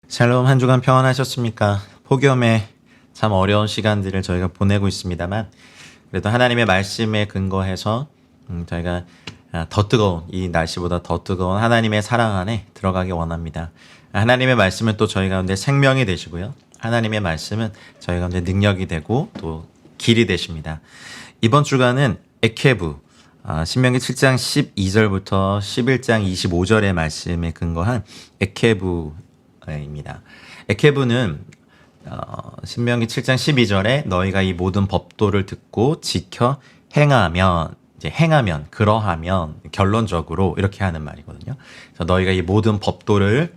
샬롬, 한 주간 평안하셨습니까? 폭염에 참 어려운 시간들을 저희가 보내고 있습니다만 그래도 하나님의 말씀에 근거해서 저희가 더 뜨거운, 이 날씨보다 더 뜨거운 하나님의 사랑 안에 들어가기 원합니다. 하나님의 말씀은 또 저희 가운데 생명이 되시고요. 하나님의 말씀은 저희 가운데 능력이 되고 또 길이 되십니다. 이번 주간은 에케부, 신명기 7장 12절부터 11장 25절의 말씀에 근거한 에케부입니다. 에케부는 신명기 7장 12절에 너희가 이 모든 법도를 듣고 지켜 행하면, 이제 행하면, 그러하면 결론적으로 이렇게 하는 말이거든요. 그래서 너희가 이 모든 법도를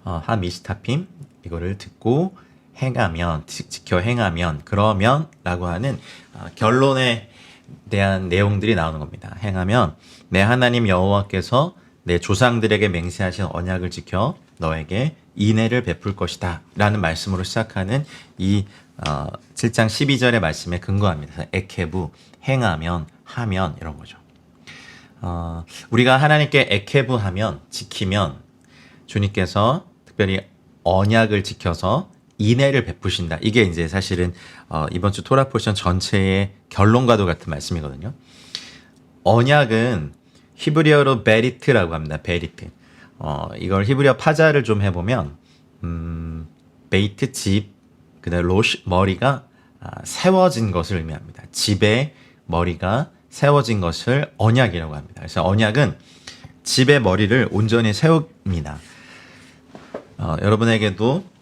하미스타핌 이거를 듣고 행하면, 지켜 행하면, 그러면 라고 하는 결론에 대한 내용들이 나오는 겁니다. 행하면 내 하나님 여호와께서 내 조상들에게 맹세하신 언약을 지켜 너에게 인애를 베풀 것이다 라는 말씀으로 시작하는 이 7장 12절의 말씀에 근거합니다. 에케부, 행하면, 하면 이런 거죠. 우리가 하나님께 에케부 하면, 지키면 주님께서 특별히 언약을 지켜서 인애를 베푸신다. 이게 이제 사실은 이번 주 토라 포션 전체의 결론과도 같은 말씀이거든요. 언약은 히브리어로 베리트라고 합니다. 베리트. 이걸 히브리어 파자를 좀 해보면 베이트 집, 그다음 로시 머리가 세워진 것을 의미합니다. 집의 머리가 세워진 것을 언약이라고 합니다. 그래서 언약은 집의 머리를 온전히 세웁니다. 여러분에게도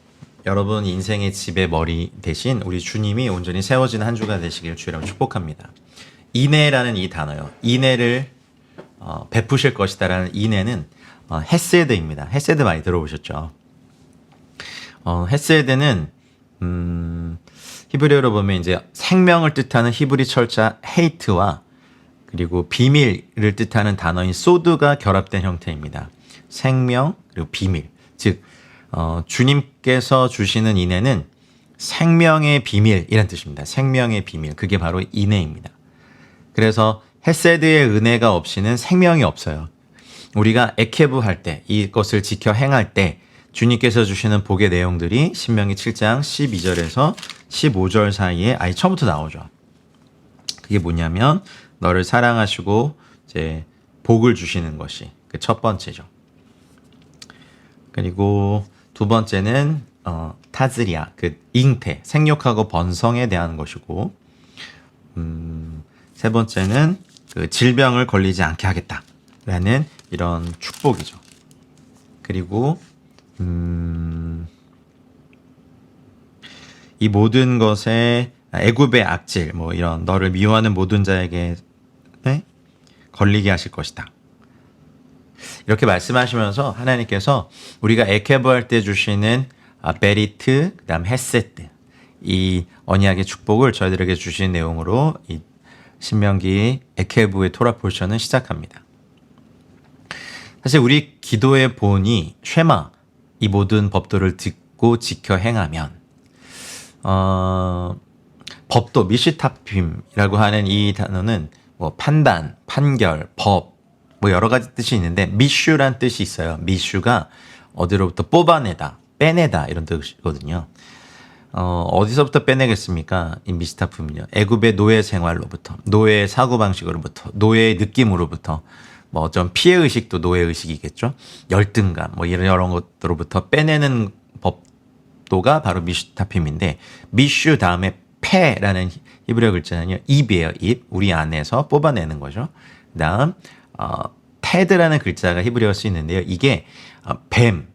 여러분 인생의 집의 머리 대신 우리 주님이 온전히 세워진 한 주가 되시길 주여라고 축복합니다. 인애라는 이 단어요. 인애를 베푸실 것이다라는 인애는 헤세드입니다. 헤세드 많이 들어보셨죠? 헤세드는 히브리어로 보면 이제 생명을 뜻하는 히브리 철자 헤이트와 그리고 비밀을 뜻하는 단어인 소드가 결합된 형태입니다. 생명 그리고 비밀. 즉 주님께서 주시는 인애는 생명의 비밀이란 뜻입니다. 생명의 비밀. 그게 바로 인애입니다. 그래서 헤세드의 은혜가 없이는 생명이 없어요. 우리가 에케부 할 때, 이것을 지켜 행할 때 주님께서 주시는 복의 내용들이 신명기 7장 12절에서 15절 사이에 아예 처음부터 나오죠. 그게 뭐냐면 너를 사랑하시고 이제 복을 주시는 것이 그 첫 번째죠. 그리고 두 번째는 타즈리아, 그 잉태, 생육하고 번성에 대한 것이고 세 번째는 그 질병을 걸리지 않게 하겠다라는 이런 축복이죠. 그리고 이 모든 것에 애굽의 악질, 뭐 이런 너를 미워하는 모든 자에게 걸리게 하실 것이다. 이렇게 말씀하시면서 하나님께서 우리가 에케부 할 때 주시는 베리트, 그다음 헤세트, 이 언약의 축복을 저희들에게 주신 내용으로 이 신명기 에케부의 토라 포션은 시작합니다. 사실 우리 기도의 본이 쉐마, 이 모든 법도를 듣고 지켜 행하면 법도 미시타핌이라고 하는 이 단어는 뭐 판단, 판결, 법 뭐 여러 가지 뜻이 있는데 미슈란 뜻이 있어요. 미슈가 어디로부터 뽑아내다, 빼내다 이런 뜻이거든요. 어디서부터 빼내겠습니까? 이 미시타품은요. 애굽의 노예 생활로부터, 노예의 사고방식으로부터, 노예의 느낌으로부터, 뭐 좀 피해의식도 노예의식이겠죠. 열등감, 뭐 이런 것들로부터 빼내는 법도가 바로 미시타핌인데 미슈 다음에 페라는 히브리어 글자는요. 입이에요. 입. 우리 안에서 뽑아내는 거죠. 그 다음 테드라는 글자가 히브리어로 쓰이는데요. 이게 뱀,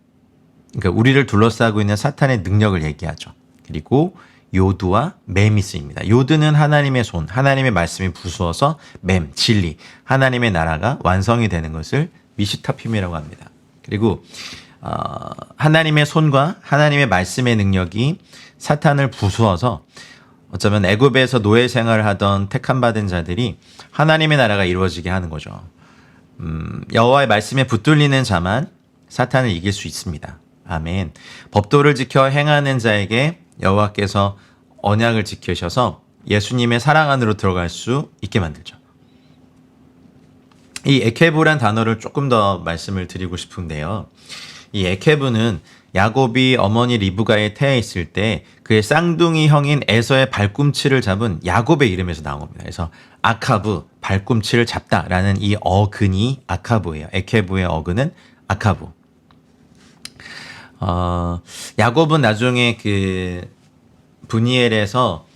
그러니까 우리를 둘러싸고 있는 사탄의 능력을 얘기하죠. 그리고 요드와 뱀이 쓰입니다. 요드는 하나님의 손, 하나님의 말씀이 부수어서 뱀, 진리, 하나님의 나라가 완성이 되는 것을 미시타핌이라고 합니다. 그리고 하나님의 손과 하나님의 말씀의 능력이 사탄을 부수어서 어쩌면 애굽에서 노예 생활을 하던 택함받은 자들이 하나님의 나라가 이루어지게 하는 거죠. 여호와의 말씀에 붙들리는 자만 사탄을 이길 수 있습니다. 아멘. 법도를 지켜 행하는 자에게 여호와께서 언약을 지키셔서 예수님의 사랑 안으로 들어갈 수 있게 만들죠. 이 에케부란 단어를 조금 더 말씀을 드리고 싶은데요. 이 에케부는 야곱이 어머니 리브가에 태아 있을 때 그의 쌍둥이 형인 에서의 발꿈치를 잡은 야곱의 이름에서 나온 겁니다. 그래서 아카브, 발꿈치를 잡다라는 이 어근이 아카브예요. 에케브의 어근은 아카브. 야곱은 나중에 그 브니엘에서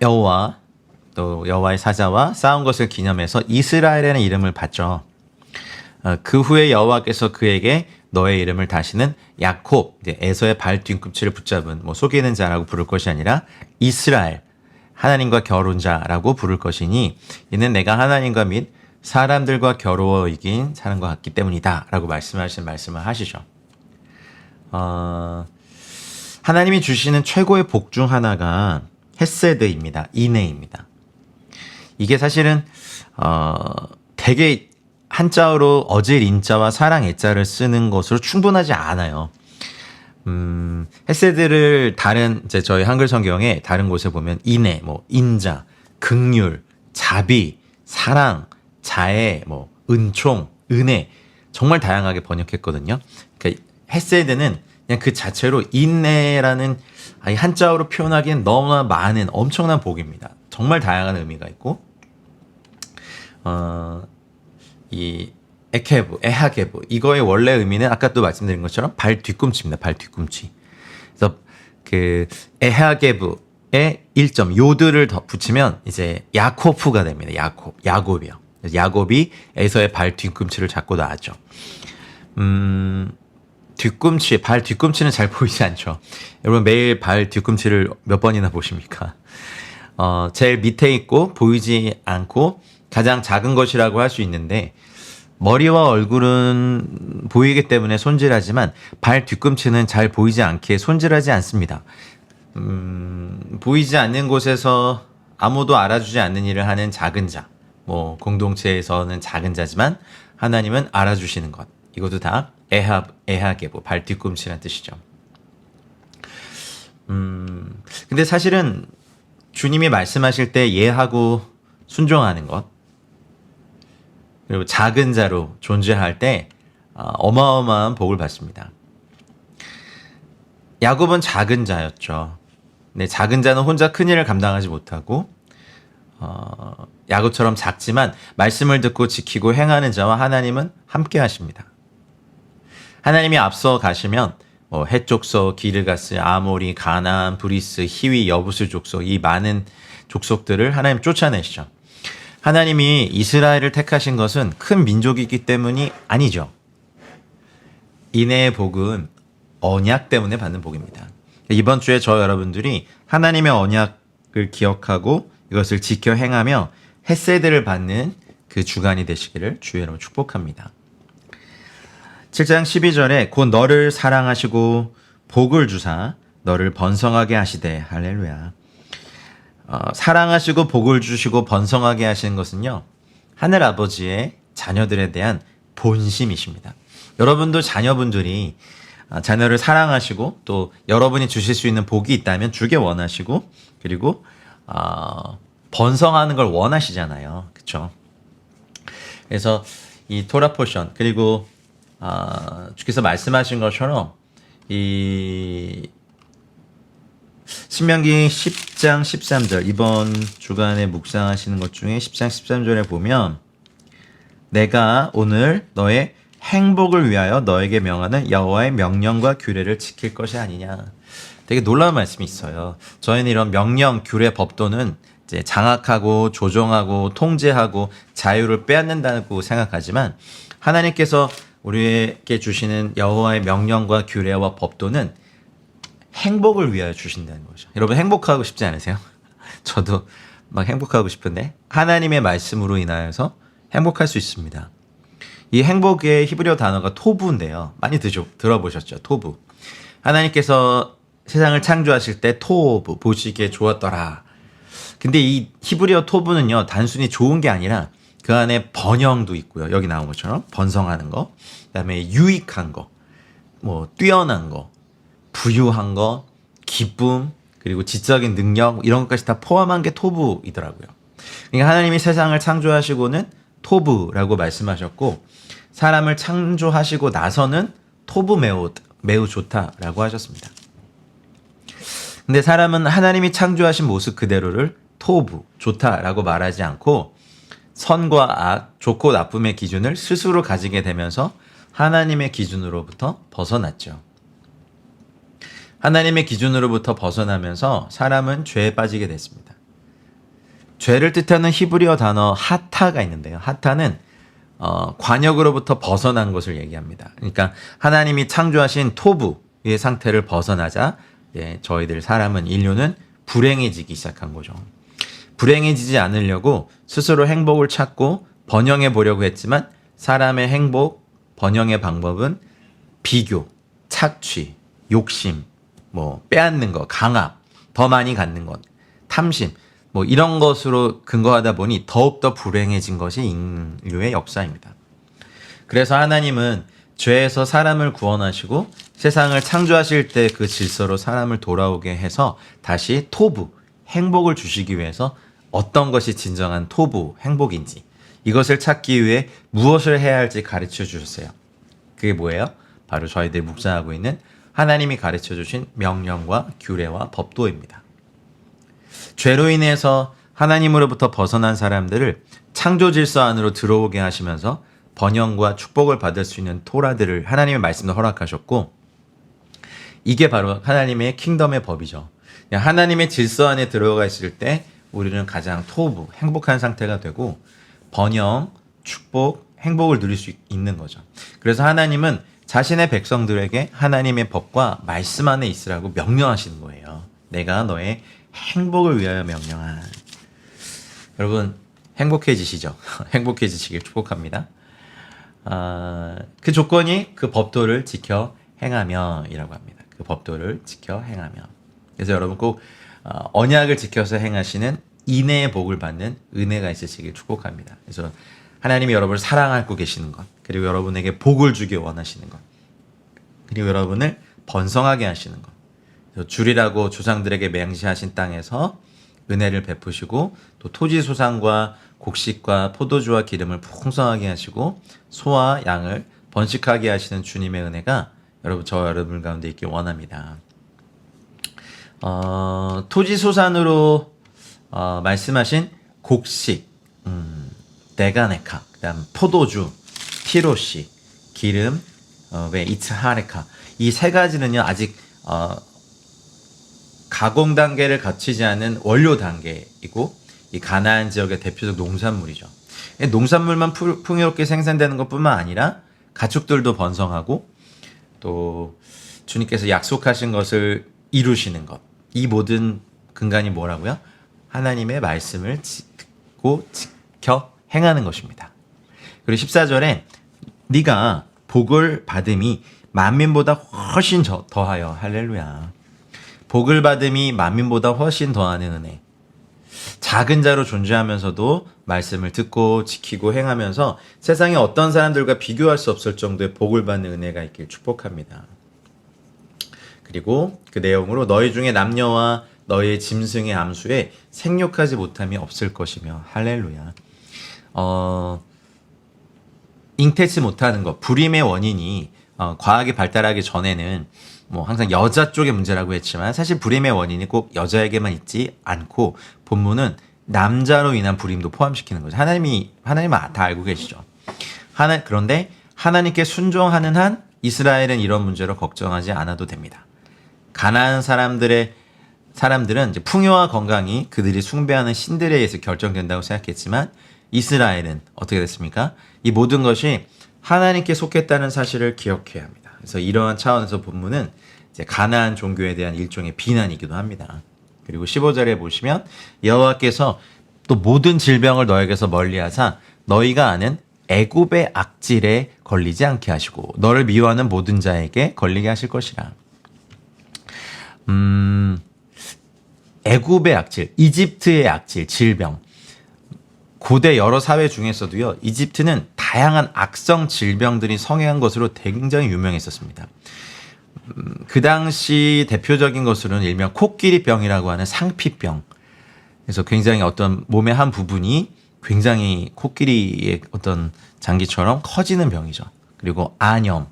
여호와 또 여호와의 사자와 싸운 것을 기념해서 이스라엘이라는 이름을 받죠. 그 후에 여호와께서 그에게 너의 이름을 다시는 야콥, 에서의 발 뒤꿈치를 붙잡은 속이는 자라고 부를 것이 아니라 이스라엘, 하나님과 겨룬자라고 부를 것이니 이는 내가 하나님과 및 사람들과 겨루어 이긴 사람과 같기 때문이다 라고 말씀을 하시죠. 하나님이 주시는 최고의 복 중 하나가 헤세드입니다. 인애입니다. 이게 사실은 되게 한자어로 어질 인자와 사랑 애자를 쓰는 것으로 충분하지 않아요. 헤세드를 다른 이제 저희 한글 성경에 다른 곳에 보면 인애, 인자, 긍휼, 자비, 사랑, 자애, 은총, 은혜 정말 다양하게 번역했거든요. 그러니까 헤세드는 그냥 그 자체로 인애라는 한자어로 표현하기엔 너무나 많은 엄청난 복입니다. 정말 다양한 의미가 있고 이 에케브, 에하게브 이거의 원래 의미는 아까 또 말씀드린 것처럼 발 뒤꿈치입니다. 발 뒤꿈치. 그래서 그 에하게브에 1점 요드를 더 붙이면 이제 야코프가 됩니다. 야곱이요. 야곱이 에서의 발 뒤꿈치를 잡고 나왔죠. 뒤꿈치, 발 뒤꿈치는 잘 보이지 않죠. 여러분 매일 발 뒤꿈치를 몇 번이나 보십니까? 제일 밑에 있고 보이지 않고 가장 작은 것이라고 할 수 있는데 머리와 얼굴은 보이기 때문에 손질하지만 발 뒤꿈치는 잘 보이지 않게 손질하지 않습니다. 보이지 않는 곳에서 아무도 알아주지 않는 일을 하는 작은 자, 공동체에서는 작은 자지만 하나님은 알아주시는 것. 이것도 다 에하게보, 발 뒤꿈치라는 뜻이죠. 근데 사실은 주님이 말씀하실 때 예하고 순종하는 것, 그리고 작은 자로 존재할 때 어마어마한 복을 받습니다. 야곱은 작은 자였죠. 근데 작은 자는 혼자 큰 일을 감당하지 못하고 야곱처럼 작지만 말씀을 듣고 지키고 행하는 자와 하나님은 함께 하십니다. 하나님이 앞서 가시면 헷 족속, 기르가스, 아모리, 가나안, 브리스, 히위, 여부스 족속 이 많은 족속들을 하나님 쫓아내시죠. 하나님이 이스라엘을 택하신 것은 큰 민족이기 때문이 아니죠. 인애의 복은 언약 때문에 받는 복입니다. 이번 주에 저 여러분들이 하나님의 언약을 기억하고 이것을 지켜 행하며 헤세드를 받는 그 주간이 되시기를 주의 이름으로 축복합니다. 7장 12절에 곧 너를 사랑하시고 복을 주사 너를 번성하게 하시되 할렐루야. 사랑하시고 복을 주시고 번성하게 하시는 것은요, 하늘 아버지의 자녀들에 대한 본심이십니다. 여러분도 자녀분들이 자녀를 사랑하시고 또 여러분이 주실 수 있는 복이 있다면 주게 원하시고 그리고 번성하는 걸 원하시잖아요. 그렇죠? 그래서 이 토라 포션 그리고 주께서 말씀하신 것처럼 이 신명기 10장 13절 이번 주간에 묵상하시는 것 중에 10장 13절에 보면 내가 오늘 너의 행복을 위하여 너에게 명하는 여호와의 명령과 규례를 지킬 것이 아니냐. 되게 놀라운 말씀이 있어요. 저희는 이런 명령, 규례, 법도는 이제 장악하고 조종하고 통제하고 자유를 빼앗는다고 생각하지만 하나님께서 우리에게 주시는 여호와의 명령과 규례와 법도는 행복을 위하여 주신다는 거죠. 여러분 행복하고 싶지 않으세요? 저도 막 행복하고 싶은데 하나님의 말씀으로 인하여서 행복할 수 있습니다. 이 행복의 히브리어 단어가 토부인데요. 많이 들어보셨죠? 토부. 하나님께서 세상을 창조하실 때 토부 보시기에 좋았더라. 근데 이 히브리어 토부는요, 단순히 좋은 게 아니라 그 안에 번영도 있고요. 여기 나온 것처럼 번성하는 거, 그다음에 유익한 거, 뛰어난 거, 부유한 거, 기쁨, 그리고 지적인 능력 이런 것까지 다 포함한 게 토부이더라고요. 그러니까 하나님이 세상을 창조하시고는 토부라고 말씀하셨고 사람을 창조하시고 나서는 토부메오드, 매우 좋다라고 하셨습니다. 근데 사람은 하나님이 창조하신 모습 그대로를 토부, 좋다라고 말하지 않고 선과 악, 좋고 나쁨의 기준을 스스로 가지게 되면서 하나님의 기준으로부터 벗어났죠. 하나님의 기준으로부터 벗어나면서 사람은 죄에 빠지게 됐습니다. 죄를 뜻하는 히브리어 단어 하타가 있는데요. 하타는 관역으로부터 벗어난 것을 얘기합니다. 그러니까 하나님이 창조하신 토부의 상태를 벗어나자 저희들 인류는 불행해지기 시작한 거죠. 불행해지지 않으려고 스스로 행복을 찾고 번영해 보려고 했지만 사람의 행복, 번영의 방법은 비교, 착취, 욕심, 빼앗는 것, 강압, 더 많이 갖는 것, 탐심, 이런 것으로 근거하다 보니 더욱더 불행해진 것이 인류의 역사입니다. 그래서 하나님은 죄에서 사람을 구원하시고 세상을 창조하실 때 그 질서로 사람을 돌아오게 해서 다시 토부, 행복을 주시기 위해서 어떤 것이 진정한 토부, 행복인지 이것을 찾기 위해 무엇을 해야 할지 가르쳐 주셨어요. 그게 뭐예요? 바로 저희들이 묵상하고 있는 하나님이 가르쳐 주신 명령과 규례와 법도입니다. 죄로 인해서 하나님으로부터 벗어난 사람들을 창조 질서 안으로 들어오게 하시면서 번영과 축복을 받을 수 있는 토라들을 하나님의 말씀으로 허락하셨고, 이게 바로 하나님의 킹덤의 법이죠. 하나님의 질서 안에 들어가 있을 때 우리는 가장 토부, 행복한 상태가 되고 번영, 축복, 행복을 누릴 수 있는 거죠. 그래서 하나님은 자신의 백성들에게 하나님의 법과 말씀 안에 있으라고 명령하시는 거예요. 내가 너의 행복을 위하여 명령한. 여러분 행복해지시죠? 행복해지시길 축복합니다. 그 조건이 그 법도를 지켜 행하며 이라고 합니다. 그 법도를 지켜 행하며. 그래서 여러분 꼭 언약을 지켜서 행하시는 인내의 복을 받는 은혜가 있으시길 축복합니다. 그래서 하나님이 여러분을 사랑하고 계시는 것, 그리고 여러분에게 복을 주기 원하시는 것, 그리고 여러분을 번성하게 하시는 것, 주리라고 조상들에게 맹세하신 땅에서 은혜를 베푸시고 또 토지 소산과 곡식과 포도주와 기름을 풍성하게 하시고 소와 양을 번식하게 하시는 주님의 은혜가 여러분 가운데 있길 원합니다. 토지 소산으로 말씀하신 곡식, 네가네카, 그다음 포도주, 티로시, 기름, 이츠하레카, 이 세 가지는요 아직 가공 단계를 거치지 않은 원료 단계이고 이 가나안 지역의 대표적 농산물이죠. 농산물만 풍요롭게 생산되는 것뿐만 아니라 가축들도 번성하고 또 주님께서 약속하신 것을 이루시는 것, 이 모든 근간이 뭐라고요? 하나님의 말씀을 듣고 지켜 행하는 것입니다. 그리고 14절에 네가 복을 받음이 만민보다 훨씬 더하여, 할렐루야, 복을 받음이 만민보다 훨씬 더하는 은혜. 작은 자로 존재하면서도 말씀을 듣고 지키고 행하면서 세상의 어떤 사람들과 비교할 수 없을 정도의 복을 받는 은혜가 있길 축복합니다. 그리고 그 내용으로 너희 중에 남녀와 너희의 짐승의 암수에 생육하지 못함이 없을 것이며, 할렐루야. 잉태치 못하는 것, 불임의 원인이 과학이 발달하기 전에는 항상 여자 쪽의 문제라고 했지만 사실 불임의 원인이 꼭 여자에게만 있지 않고 본문은 남자로 인한 불임도 포함시키는 거죠. 하나님은 다 알고 계시죠. 그런데 하나님께 순종하는 한 이스라엘은 이런 문제로 걱정하지 않아도 됩니다. 가나안 사람들은 이제 풍요와 건강이 그들이 숭배하는 신들에 의해서 결정된다고 생각했지만 이스라엘은 어떻게 됐습니까? 이 모든 것이 하나님께 속했다는 사실을 기억해야 합니다. 그래서 이러한 차원에서 본문은 이제 가나안 종교에 대한 일종의 비난이기도 합니다. 그리고 15절에 보시면 여호와께서 또 모든 질병을 너에게서 멀리하사 너희가 아는 애굽의 악질에 걸리지 않게 하시고 너를 미워하는 모든 자에게 걸리게 하실 것이라. 애굽의 악질, 이집트의 악질, 질병. 고대 여러 사회 중에서도요, 이집트는 다양한 악성 질병들이 성행한 것으로 굉장히 유명했었습니다. 그 당시 대표적인 것으로는 일명 코끼리병이라고 하는 상피병. 그래서 굉장히 어떤 몸의 한 부분이 굉장히 코끼리의 어떤 장기처럼 커지는 병이죠. 그리고 안염,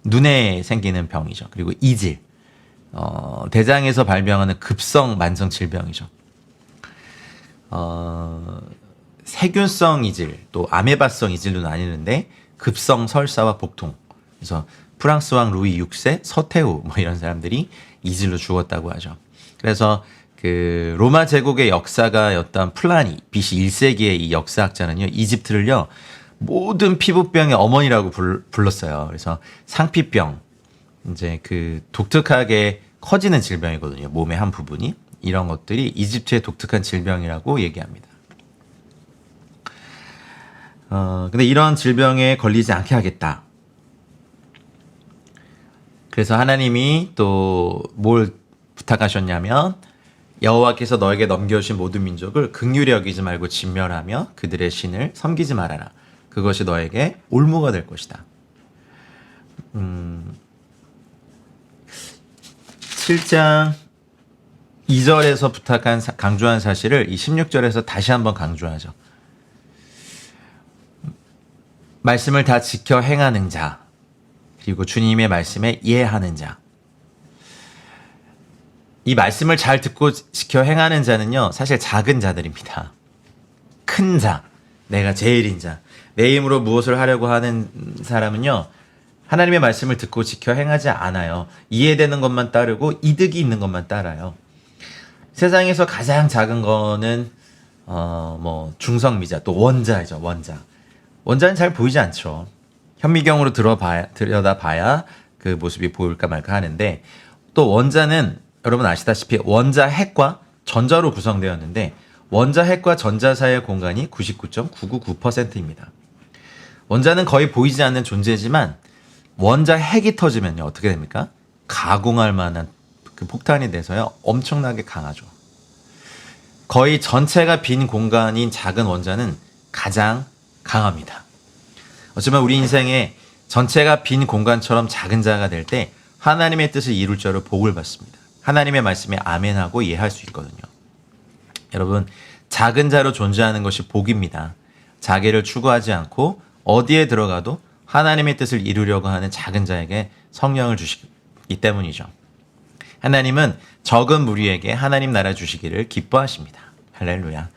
눈에 생기는 병이죠. 그리고 이질, 대장에서 발병하는 급성 만성 질병이죠. 세균성 이질, 또 아메바성 이질로 나뉘는데 급성 설사와 복통. 그래서 프랑스 왕 루이 6세, 서태후 뭐 이런 사람들이 이질로 죽었다고 하죠. 그래서 그 로마 제국의 역사가였던 플라니 BC 1세기의 이 역사학자는요, 이집트를요 모든 피부병의 어머니라고 불렀어요. 그래서 상피병, 이제 그 독특하게 커지는 질병이거든요. 몸의 한 부분이. 이런 것들이 이집트의 독특한 질병이라고 얘기합니다. 근데 이런 질병에 걸리지 않게 하겠다. 그래서 하나님이 또 뭘 부탁하셨냐면, 여호와께서 너에게 넘겨주신 모든 민족을 긍휼히 여기지 말고 진멸하며 그들의 신을 섬기지 말아라. 그것이 너에게 올무가 될 것이다. 7장 2절에서 부탁한 강조한 사실을 이 16절에서 다시 한번 강조하죠. 말씀을 다 지켜 행하는 자, 그리고 주님의 말씀에 이해하는 자. 이 말씀을 잘 듣고 지켜 행하는 자는요, 사실 작은 자들입니다. 큰 자, 내가 제일인 자, 내 힘으로 무엇을 하려고 하는 사람은요, 하나님의 말씀을 듣고 지켜 행하지 않아요. 이해되는 것만 따르고 이득이 있는 것만 따라요. 세상에서 가장 작은 거는 중성미자, 또 원자이죠. 원자는 잘 보이지 않죠. 현미경으로 들여다봐야 그 모습이 보일까 말까 하는데, 또 원자는 여러분 아시다시피 원자 핵과 전자로 구성되었는데, 원자 핵과 전자 사이의 공간이 99.999%입니다. 원자는 거의 보이지 않는 존재지만 원자 핵이 터지면요 어떻게 됩니까? 가공할 만한 그 폭탄이 돼서요 엄청나게 강하죠. 거의 전체가 빈 공간인 작은 원자는 가장 강합니다. 어쩌면 우리 인생에 전체가 빈 공간처럼 작은 자가 될 때 하나님의 뜻을 이룰 자로 복을 받습니다. 하나님의 말씀에 아멘하고 이해할 수 있거든요. 여러분, 작은 자로 존재하는 것이 복입니다. 자기를 추구하지 않고 어디에 들어가도 하나님의 뜻을 이루려고 하는 작은 자에게 성령을 주시기 때문이죠. 하나님은 적은 무리에게 하나님 나라 주시기를 기뻐하십니다. 할렐루야.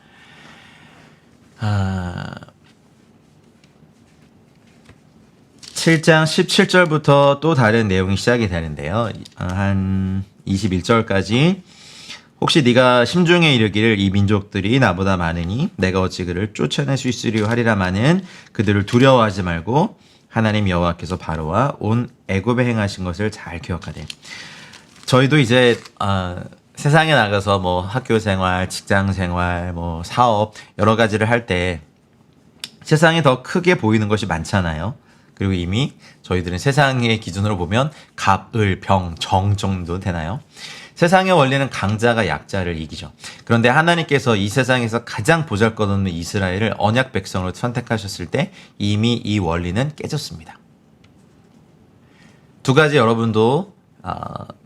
7장 17절부터 또 다른 내용이 시작이 되는데요. 한 21절까지 혹시 네가 심중에 이르기를 이 민족들이 나보다 많으니 내가 어찌 그를 쫓아낼 수 있으리요 하리라마는 그들을 두려워하지 말고 하나님 여호와께서 바로와 온 애굽에 행하신 것을 잘 기억하되. 저희도 이제 세상에 나가서 뭐 학교 생활, 직장 생활, 뭐 사업 여러 가지를 할 때 세상에 더 크게 보이는 것이 많잖아요. 그리고 이미 저희들은 세상의 기준으로 보면 갑, 을, 병, 정 정도 되나요? 세상의 원리는 강자가 약자를 이기죠. 그런데 하나님께서 이 세상에서 가장 보잘것없는 이스라엘을 언약 백성으로 선택하셨을 때 이미 이 원리는 깨졌습니다. 두 가지 여러분도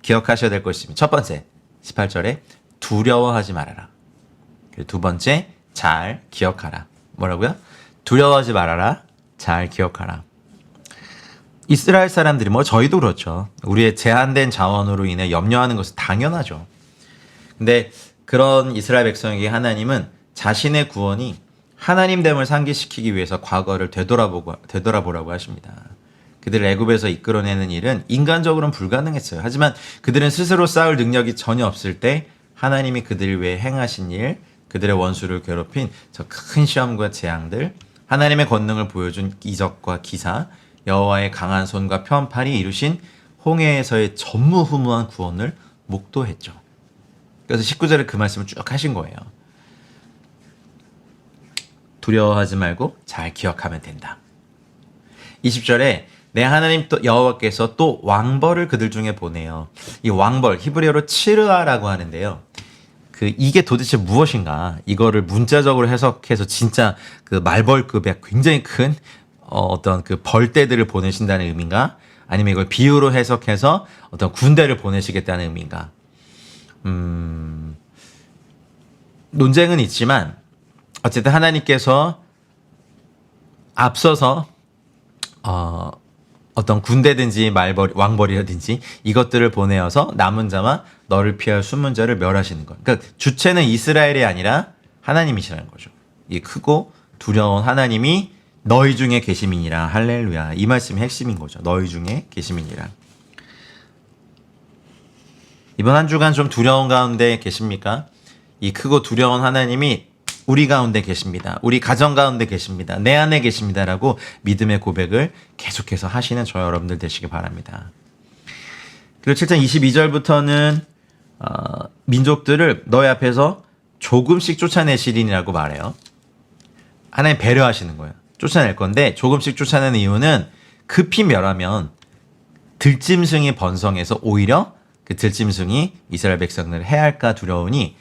기억하셔야 될 것이 있습니다. 첫 번째, 18절에 두려워하지 말아라. 그리고 두 번째, 잘 기억하라. 뭐라고요? 두려워하지 말아라. 잘 기억하라. 이스라엘 사람들이 저희도 그렇죠. 우리의 제한된 자원으로 인해 염려하는 것은 당연하죠. 근데 그런 이스라엘 백성에게 하나님은 자신의 구원이 하나님됨을 상기시키기 위해서 과거를 되돌아보라고 하십니다. 그들을 애굽에서 이끌어내는 일은 인간적으로는 불가능했어요. 하지만 그들은 스스로 싸울 능력이 전혀 없을 때 하나님이 그들을 위해 행하신 일, 그들의 원수를 괴롭힌 저 큰 시험과 재앙들, 하나님의 권능을 보여준 이적과 기사, 여호와의 강한 손과 편팔이 이루신 홍해에서의 전무후무한 구원을 목도했죠. 그래서 19절에 그 말씀을 쭉 하신 거예요. 두려워하지 말고 잘 기억하면 된다. 20절에 내 하나님 또 여호와께서 또 왕벌을 그들 중에 보내요. 이 왕벌 히브리어로 치르아라고 하는데요. 이게 도대체 무엇인가? 이거를 문자적으로 해석해서 진짜 그 말벌급의 굉장히 큰 어떤 그 벌떼들을 보내신다는 의미인가? 아니면 이걸 비유로 해석해서 어떤 군대를 보내시겠다는 의미인가? 논쟁은 있지만 어쨌든 하나님께서 앞서서 어떤 군대든지 왕벌이라든지 이것들을 보내어서 남은 자와 너를 피할 숨은 자를 멸하시는 것. 그러니까 주체는 이스라엘이 아니라 하나님이시라는 거죠. 이 크고 두려운 하나님이 너희 중에 계심이니라. 할렐루야. 이 말씀이 핵심인 거죠. 너희 중에 계심이니라. 이번 한 주간 좀 두려운 가운데 계십니까? 이 크고 두려운 하나님이 우리 가운데 계십니다. 우리 가정 가운데 계십니다. 내 안에 계십니다라고 믿음의 고백을 계속해서 하시는 저 여러분들 되시기 바랍니다. 그리고 7장 22절부터는 민족들을 너희 앞에서 조금씩 쫓아내시리라고 말해요. 하나님 배려하시는 거예요. 쫓아낼 건데 조금씩 쫓아내는 이유는 급히 멸하면 들짐승이 번성해서 오히려 그 들짐승이 이스라엘 백성들을 해할까 두려우니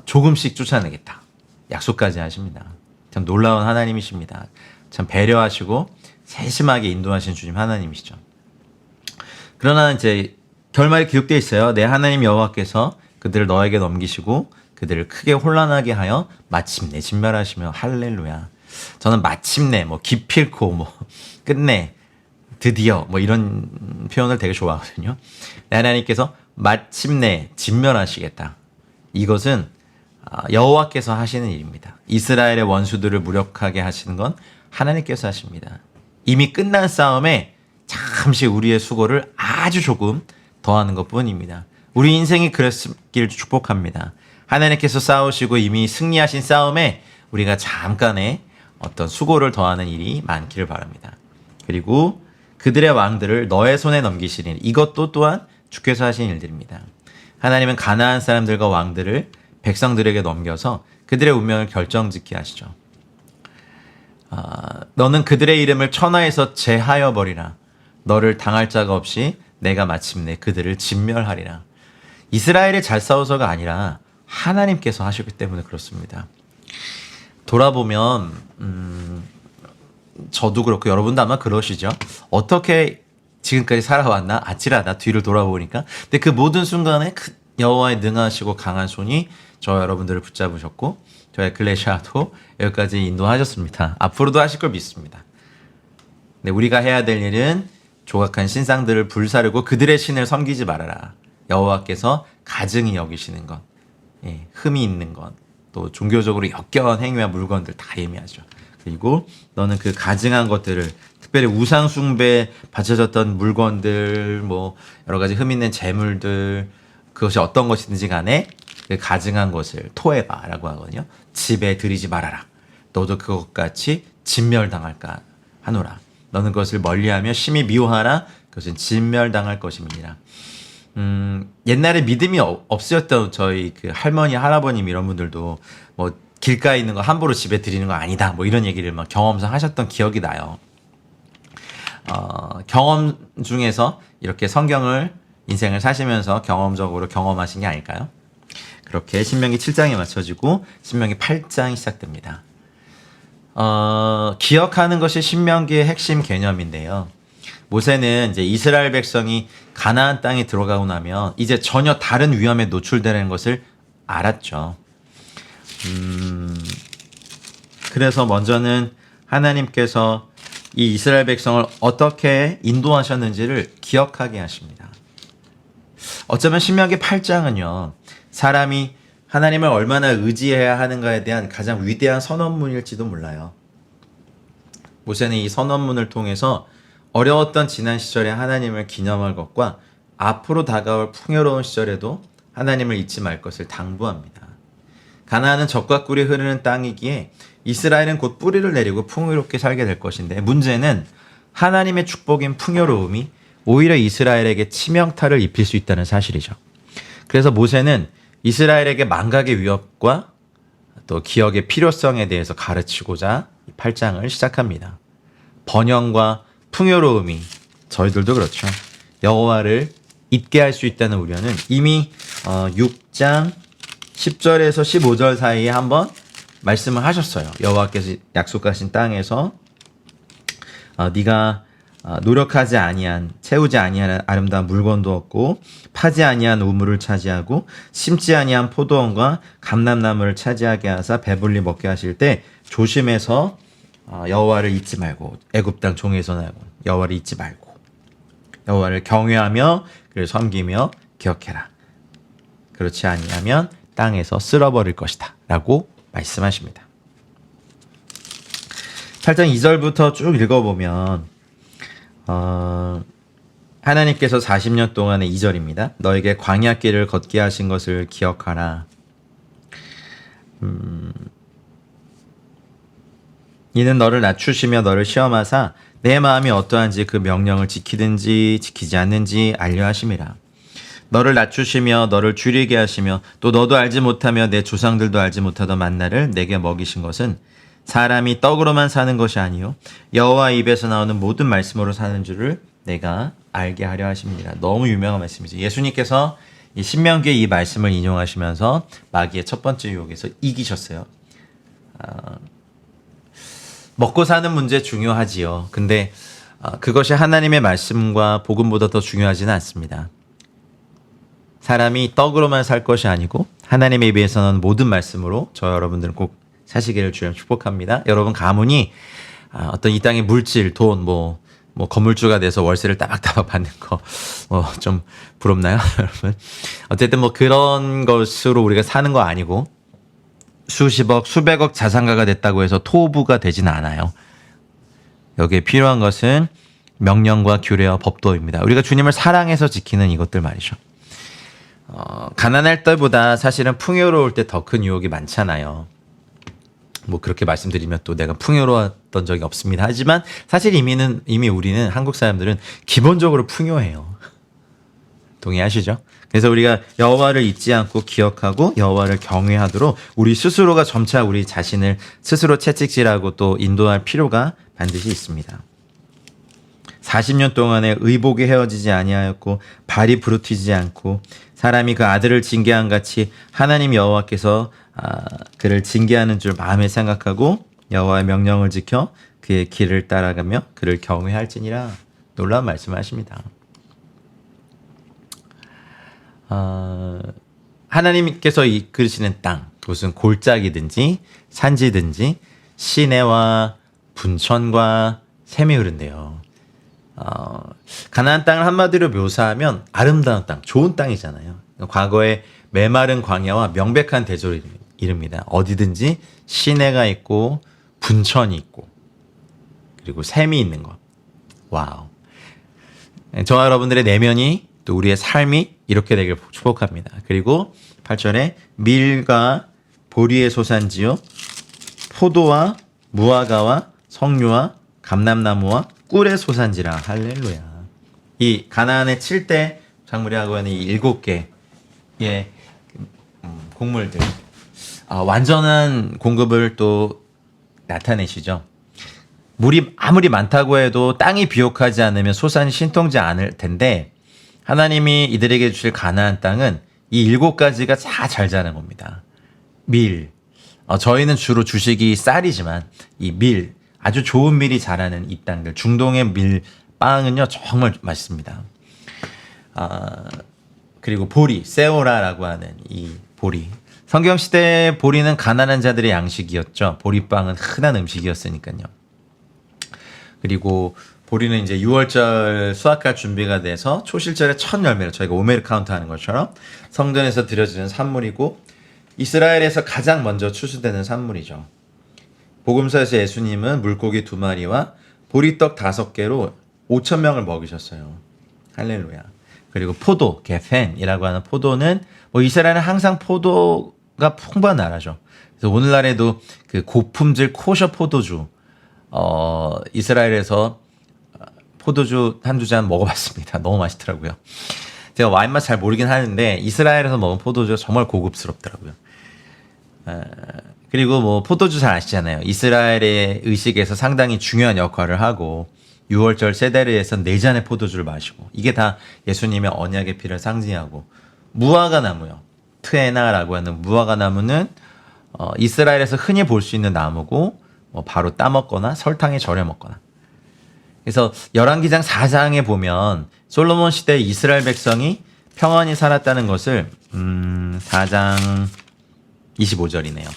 조금씩 쫓아내겠다. 약속까지 하십니다. 참 놀라운 하나님이십니다. 참 배려하시고 세심하게 인도하신 주님 하나님이시죠. 그러나 이제 결말이 기록되어 있어요. 내 하나님 여호와께서 그들을 너에게 넘기시고 그들을 크게 혼란하게 하여 마침내 진멸하시며 할렐루야. 저는 마침내 뭐 기필코 뭐 끝내 드디어 뭐 이런 표현을 되게 좋아하거든요. 내 하나님께서 마침내 진멸하시겠다. 이것은 여호와께서 하시는 일입니다. 이스라엘의 원수들을 무력하게 하시는 건 하나님께서 하십니다. 이미 끝난 싸움에 잠시 우리의 수고를 아주 조금 더하는 것뿐입니다. 우리 인생이 그랬길 축복합니다. 하나님께서 싸우시고 이미 승리하신 싸움에 우리가 잠깐의 어떤 수고를 더하는 일이 많기를 바랍니다. 그리고 그들의 왕들을 너의 손에 넘기시리니 이것도 또한 주께서 하신 일들입니다. 하나님은 가나안 사람들과 왕들을 백성들에게 넘겨서 그들의 운명을 결정짓게 하시죠. 너는 그들의 이름을 천하에서 제하여 버리라. 너를 당할 자가 없이 내가 마침내 그들을 진멸하리라. 이스라엘이 잘 싸워서가 아니라 하나님께서 하셨기 때문에 그렇습니다. 돌아보면 저도 그렇고 여러분도 아마 그러시죠. 어떻게 지금까지 살아왔나? 아찔하다. 뒤를 돌아보니까. 근데 그 모든 순간에 여호와의 능하시고 강한 손이 저 여러분들을 붙잡으셨고 저의 글레시아도 여기까지 인도하셨습니다. 앞으로도 하실 걸 믿습니다. 근데 우리가 해야 될 일은 조각한 신상들을 불사르고 그들의 신을 섬기지 말아라. 여호와께서 가증히 여기시는 것, 흠이 있는 것, 또 종교적으로 역겨운 행위와 물건들 다 예미하죠. 그리고 너는 그 가증한 것들을 특별히 우상 숭배에 바쳐졌던 물건들, 뭐 여러 가지 흠 있는 재물들, 그것이 어떤 것이든지 간에 그 가증한 것을 토해봐라고 하거든요. 집에 들이지 말아라. 너도 그것같이 진멸당할까 하노라. 너는 그것을 멀리하며 심히 미워하라. 그것은 진멸당할 것임이니라. 옛날에 믿음이 없으셨던 저희 그 할머니, 할아버님 이런 분들도 뭐 길가에 있는 거 함부로 집에 들이는 거 아니다. 뭐 이런 얘기를 막 경험상 하셨던 기억이 나요. 경험 중에서 이렇게 성경을 인생을 사시면서 경험적으로 경험하신 게 아닐까요? 그렇게 신명기 7장에 맞춰지고 신명기 8장이 시작됩니다. 기억하는 것이 신명기의 핵심 개념인데요. 모세는 이제 이스라엘 백성이 가나안 땅에 들어가고 나면 이제 전혀 다른 위험에 노출되는 것을 알았죠. 그래서 먼저는 하나님께서 이 이스라엘 백성을 어떻게 인도하셨는지를 기억하게 하십니다. 어쩌면 신명기 8장은요. 사람이 하나님을 얼마나 의지해야 하는가에 대한 가장 위대한 선언문일지도 몰라요. 모세는 이 선언문을 통해서 어려웠던 지난 시절에 하나님을 기념할 것과 앞으로 다가올 풍요로운 시절에도 하나님을 잊지 말 것을 당부합니다. 가나안은 젖과 꿀이 흐르는 땅이기에 이스라엘은 곧 뿌리를 내리고 풍요롭게 살게 될 것인데 문제는 하나님의 축복인 풍요로움이 오히려 이스라엘에게 치명타를 입힐 수 있다는 사실이죠. 그래서 모세는 이스라엘에게 망각의 위협과 또 기억의 필요성에 대해서 가르치고자 8장을 시작합니다. 번영과 풍요로움이 저희들도 그렇죠. 여호와를 잊게 할 수 있다는 우려는 이미 6장 10절에서 15절 사이에 한번 말씀을 하셨어요. 여호와께서 약속하신 땅에서 네가 노력하지 아니한 채우지 아니한 아름다운 물건도 없고 파지 아니한 우물을 차지하고 심지 아니한 포도원과 감람나무를 차지하게 하사 배불리 먹게 하실 때 조심해서 여호와를 잊지 말고 애굽 땅 종에서 나고 여호와를 잊지 말고 여호와를 경외하며 그를 섬기며 기억해라. 그렇지 아니하면 땅에서 쓸어버릴 것이다 라고 말씀하십니다. 8장 2절부터 쭉 읽어보면 하나님께서 40년 동안의 2절입니다. 너에게 광야길을 걷게 하신 것을 기억하라. 이는 너를 낮추시며 너를 시험하사 내 마음이 어떠한지 그 명령을 지키든지 지키지 않는지 알려 하심이라. 너를 낮추시며 너를 줄이게 하시며 또 너도 알지 못하며 내 조상들도 알지 못하던 만나를 내게 먹이신 것은 사람이 떡으로만 사는 것이 아니요 여호와 입에서 나오는 모든 말씀으로 사는 줄을 내가 알게 하려 하십니다. 너무 유명한 말씀이죠. 예수님께서 이 신명기의 이 말씀을 인용하시면서 마귀의 첫 번째 유혹에서 이기셨어요. 먹고 사는 문제 중요하지요. 근데 그것이 하나님의 말씀과 복음보다 더 중요하지는 않습니다. 사람이 떡으로만 살 것이 아니고 하나님의 입에서 나오는 모든 말씀으로 저 여러분들은 꼭 사시기를 주님 축복합니다. 여러분 가문이 어떤 이 땅의 물질, 돈, 뭐 건물주가 돼서 월세를 따박따박 받는 거 좀 부럽나요, 여러분? 어쨌든 뭐 그런 것으로 우리가 사는 거 아니고 수십억, 수백억 자산가가 됐다고 해서 토부가 되진 않아요. 여기에 필요한 것은 명령과 규례와 법도입니다. 우리가 주님을 사랑해서 지키는 이것들 말이죠. 가난할 때보다 사실은 풍요로울 때 더 큰 유혹이 많잖아요. 뭐 그렇게 말씀드리면 또 내가 풍요로웠던 적이 없습니다. 하지만 사실 이미 우리는 한국 사람들은 기본적으로 풍요해요. 동의하시죠? 그래서 우리가 여호와를 잊지 않고 기억하고 여호와를 경외하도록 우리 스스로가 점차 우리 자신을 스스로 채찍질하고 또 인도할 필요가 반드시 있습니다. 40년 동안에 의복이 헤어지지 아니하였고 발이 부르트지 않고 사람이 그 아들을 징계한 같이 하나님 여호와께서 그를 징계하는 줄 마음에 생각하고 여호와의 명령을 지켜 그의 길을 따라가며 그를 경외할지니라. 놀라운 말씀을 하십니다. 하나님께서 이끄시는 땅, 무슨 골짜기든지 산지든지 시내와 분천과 샘이 흐른대요. 가나안 땅을 한마디로 묘사하면 아름다운 땅, 좋은 땅이잖아요. 과거에 메마른 광야와 명백한 대조를 이릅니다. 어디든지 시내가 있고 분천이 있고 그리고 샘이 있는 것. 와우. 저와 여러분들의 내면이 또 우리의 삶이 이렇게 되길 축복합니다. 그리고 8절에 밀과 보리의 소산지요 포도와 무화과와 석류와 감람나무와 꿀의 소산지라. 할렐루야. 이 가나안의 7대 작물이라고 하는 이 7개의 곡물들 완전한 공급을 또 나타내시죠. 물이 아무리 많다고 해도 땅이 비옥하지 않으면 소산이 신통지 않을 텐데 하나님이 이들에게 주실 가나안 땅은 이 7가지가 다 잘 자란 겁니다. 밀, 저희는 주로 주식이 쌀이지만 이 밀, 아주 좋은 밀이 자라는 이 땅들, 중동의 밀빵은요 정말 맛있습니다. 그리고 보리, 세오라라고 하는 이 보리. 성경 시대의 보리는 가난한 자들의 양식이었죠. 보리빵은 흔한 음식이었으니까요. 그리고 보리는 이제 6월절 수확할 준비가 돼서 초실절의 첫 열매로 저희가 오메르 카운트 하는 것처럼 성전에서 드려지는 산물이고 이스라엘에서 가장 먼저 추수되는 산물이죠. 복음서에서 예수님은 물고기 2마리와 보리떡 5개로 5,000명을 먹이셨어요. 할렐루야. 그리고 포도, 게펜이라고 하는 포도는 이스라엘은 항상 포도가 풍부한 나라죠. 그래서 오늘날에도 그 고품질 코셔 포도주 이스라엘에서 포도주 한두 잔 먹어봤습니다. 너무 맛있더라고요. 제가 와인 맛 잘 모르긴 하는데 이스라엘에서 먹은 포도주가 정말 고급스럽더라고요. 그리고 포도주 잘 아시잖아요. 이스라엘의 의식에서 상당히 중요한 역할을 하고 6월절 세데르에서 4잔의 포도주를 마시고 이게 다 예수님의 언약의 피를 상징하고 무화과 나무요. 트에나라고 하는 무화과 나무는 이스라엘에서 흔히 볼 수 있는 나무고 바로 따먹거나 설탕에 절여 먹거나. 그래서 열왕기상 4장에 보면 솔로몬 시대 이스라엘 백성이 평안히 살았다는 것을 4장 25절이네요.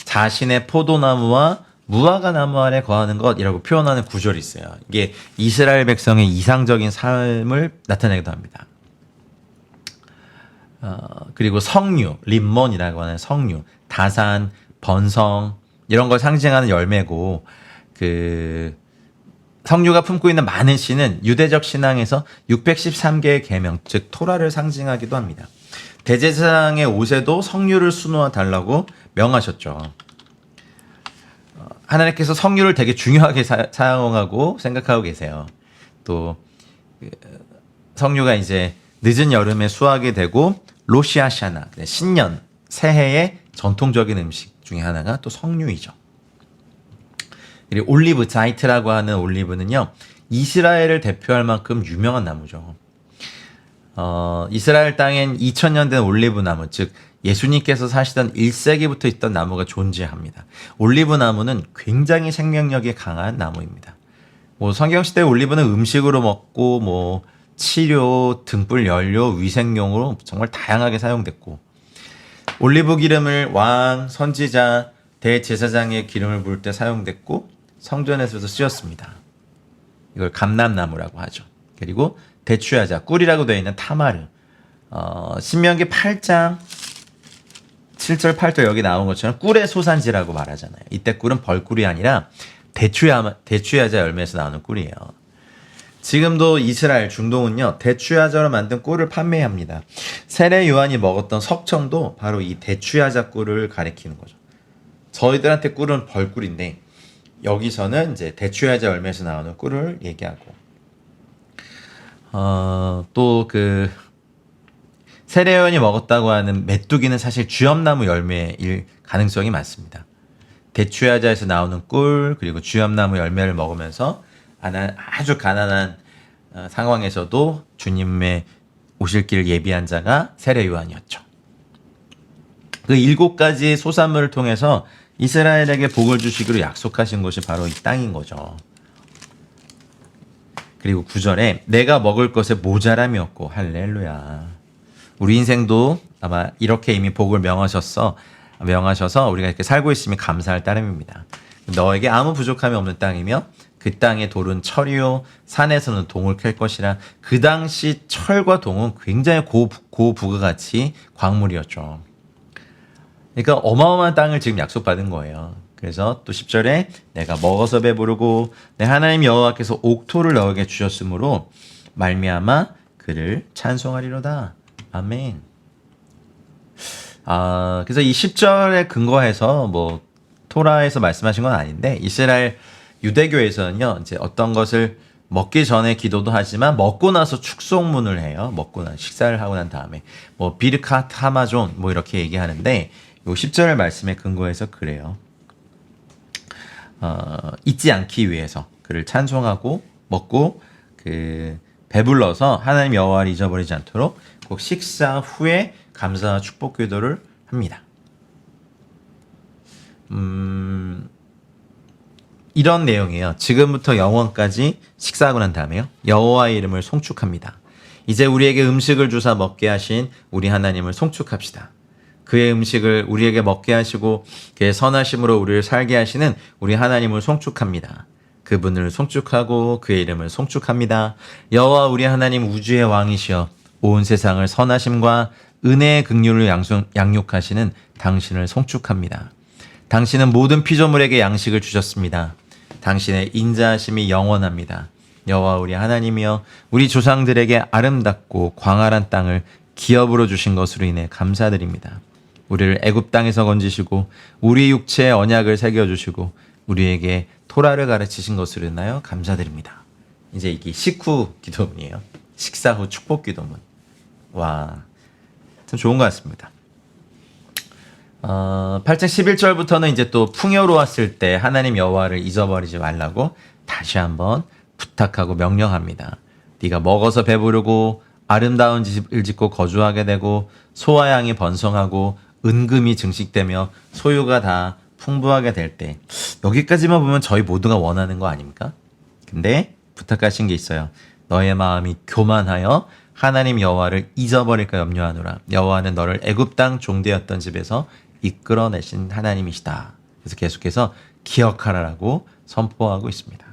자신의 포도나무와 무화과 나무 아래 거하는 것이라고 표현하는 구절이 있어요. 이게 이스라엘 백성의 이상적인 삶을 나타내기도 합니다. 그리고 성류, 림몬이라고 하는 성류, 다산, 번성 이런 걸 상징하는 열매고 그 성류가 품고 있는 많은 씨는 유대적 신앙에서 613개의 계명, 즉 토라를 상징하기도 합니다. 대제사장의 옷에도 성류를 수놓아 달라고 명하셨죠. 하나님께서 성류를 되게 중요하게 사용하고 생각하고 계세요. 또 성류가 이제 늦은 여름에 수확이 되고 로시아샤나, 신년, 새해의 전통적인 음식 중에 하나가 또 성류이죠. 그리고 올리브, 자이트라고 하는 올리브는요, 이스라엘을 대표할 만큼 유명한 나무죠. 이스라엘 땅엔 2000년 된 올리브 나무, 즉 예수님께서 사시던 1세기부터 있던 나무가 존재합니다. 올리브 나무는 굉장히 생명력이 강한 나무입니다. 뭐 성경시대 올리브는 음식으로 먹고 뭐 치료, 등불 연료, 위생용으로 정말 다양하게 사용됐고, 올리브 기름을 왕, 선지자, 대제사장의 기름을 부을 때 사용됐고 성전에서도 쓰였습니다. 이걸 감람나무라고 하죠. 그리고 대추야자, 꿀이라고 되어 있는 타마르. 신명기 8장 7절 8절 여기 나온 것처럼 꿀의 소산지라고 말하잖아요. 이때 꿀은 벌꿀이 아니라 대추야자 열매에서 나오는 꿀이에요. 지금도 이스라엘 중동은요, 대추야자로 만든 꿀을 판매합니다. 세례 요한이 먹었던 석청도 바로 이 대추야자 꿀을 가리키는 거죠. 저희들한테 꿀은 벌꿀인데 여기서는 이제 대추야자 열매에서 나오는 꿀을 얘기하고, 또 그 세례 요한이 먹었다고 하는 메뚜기는 사실 주염나무 열매일 가능성이 많습니다. 대추야자에서 나오는 꿀, 그리고 주염나무 열매를 먹으면서 아주 가난한 상황에서도 주님의 오실 길을 예비한 자가 세례 요한이었죠. 그 7가지 소산물을 통해서 이스라엘에게 복을 주시기로 약속하신 것이 바로 이 땅인 거죠. 그리고 9절에 내가 먹을 것에 모자람이 없고, 할렐루야. 우리 인생도 아마 이렇게 이미 복을 명하셔서 우리가 이렇게 살고 있으면 감사할 따름입니다. 너에게 아무 부족함이 없는 땅이며 그 땅의 돌은 철이요 산에서는 동을 캘 것이라. 그 당시 철과 동은 굉장히 고부가가치 광물이었죠. 그러니까 어마어마한 땅을 지금 약속받은 거예요. 그래서 또 10절에 내가 먹어서 배부르고 내 하나님 여호와께서 옥토를 너에게 주셨으므로 말미암아 그를 찬송하리로다. 아멘. 그래서 이 10절에 근거해서 뭐 토라에서 말씀하신 건 아닌데, 이스라엘 유대교에서는요, 이제 어떤 것을 먹기 전에 기도도 하지만 먹고 나서 축송문을 해요. 먹고 나 식사를 하고 난 다음에 뭐 비르카트 하마존 뭐 이렇게 얘기하는데, 요 10절 말씀에 근거해서 그래요. 잊지 않기 위해서 그를 찬송하고 먹고 그 배불러서 하나님 여호와를 잊어버리지 않도록 꼭 식사 후에 감사와 축복 기도를 합니다. 이런 내용이에요. 지금부터 영원까지 식사하고 난 다음에요, 여호와의 이름을 송축합니다. 이제 우리에게 음식을 주사 먹게 하신 우리 하나님을 송축합시다. 그의 음식을 우리에게 먹게 하시고 그의 선하심으로 우리를 살게 하시는 우리 하나님을 송축합니다. 그분을 송축하고 그의 이름을 송축합니다. 여호와 우리 하나님 우주의 왕이시여 온 세상을 선하심과 은혜의 긍휼을 양육하시는 당신을 송축합니다. 당신은 모든 피조물에게 양식을 주셨습니다. 당신의 인자하심이 영원합니다. 여호와 우리 하나님이여 우리 조상들에게 아름답고 광활한 땅을 기업으로 주신 것으로 인해 감사드립니다. 우리를 애굽 땅에서 건지시고 우리 육체에 언약을 새겨주시고 우리에게 토라를 가르치신 것으로 인하여 감사드립니다. 이제 이게 식후 기도문이에요. 식사 후 축복 기도문. 와, 참 좋은 것 같습니다. 8장 11절부터는 이제 또 풍요로웠을 때 하나님 여호와를 잊어버리지 말라고 다시 한번 부탁하고 명령합니다. 네가 먹어서 배부르고 아름다운 집을 짓고 거주하게 되고 소와 양이 번성하고 은금이 증식되며 소유가 다 풍부하게 될 때, 여기까지만 보면 저희 모두가 원하는 거 아닙니까? 근데 부탁하신 게 있어요. 너의 마음이 교만하여 하나님 여호와를 잊어버릴까 염려하노라. 여호와는 너를 애굽 땅 종되었던 집에서 이끌어내신 하나님이시다. 그래서 계속해서 기억하라라고 선포하고 있습니다.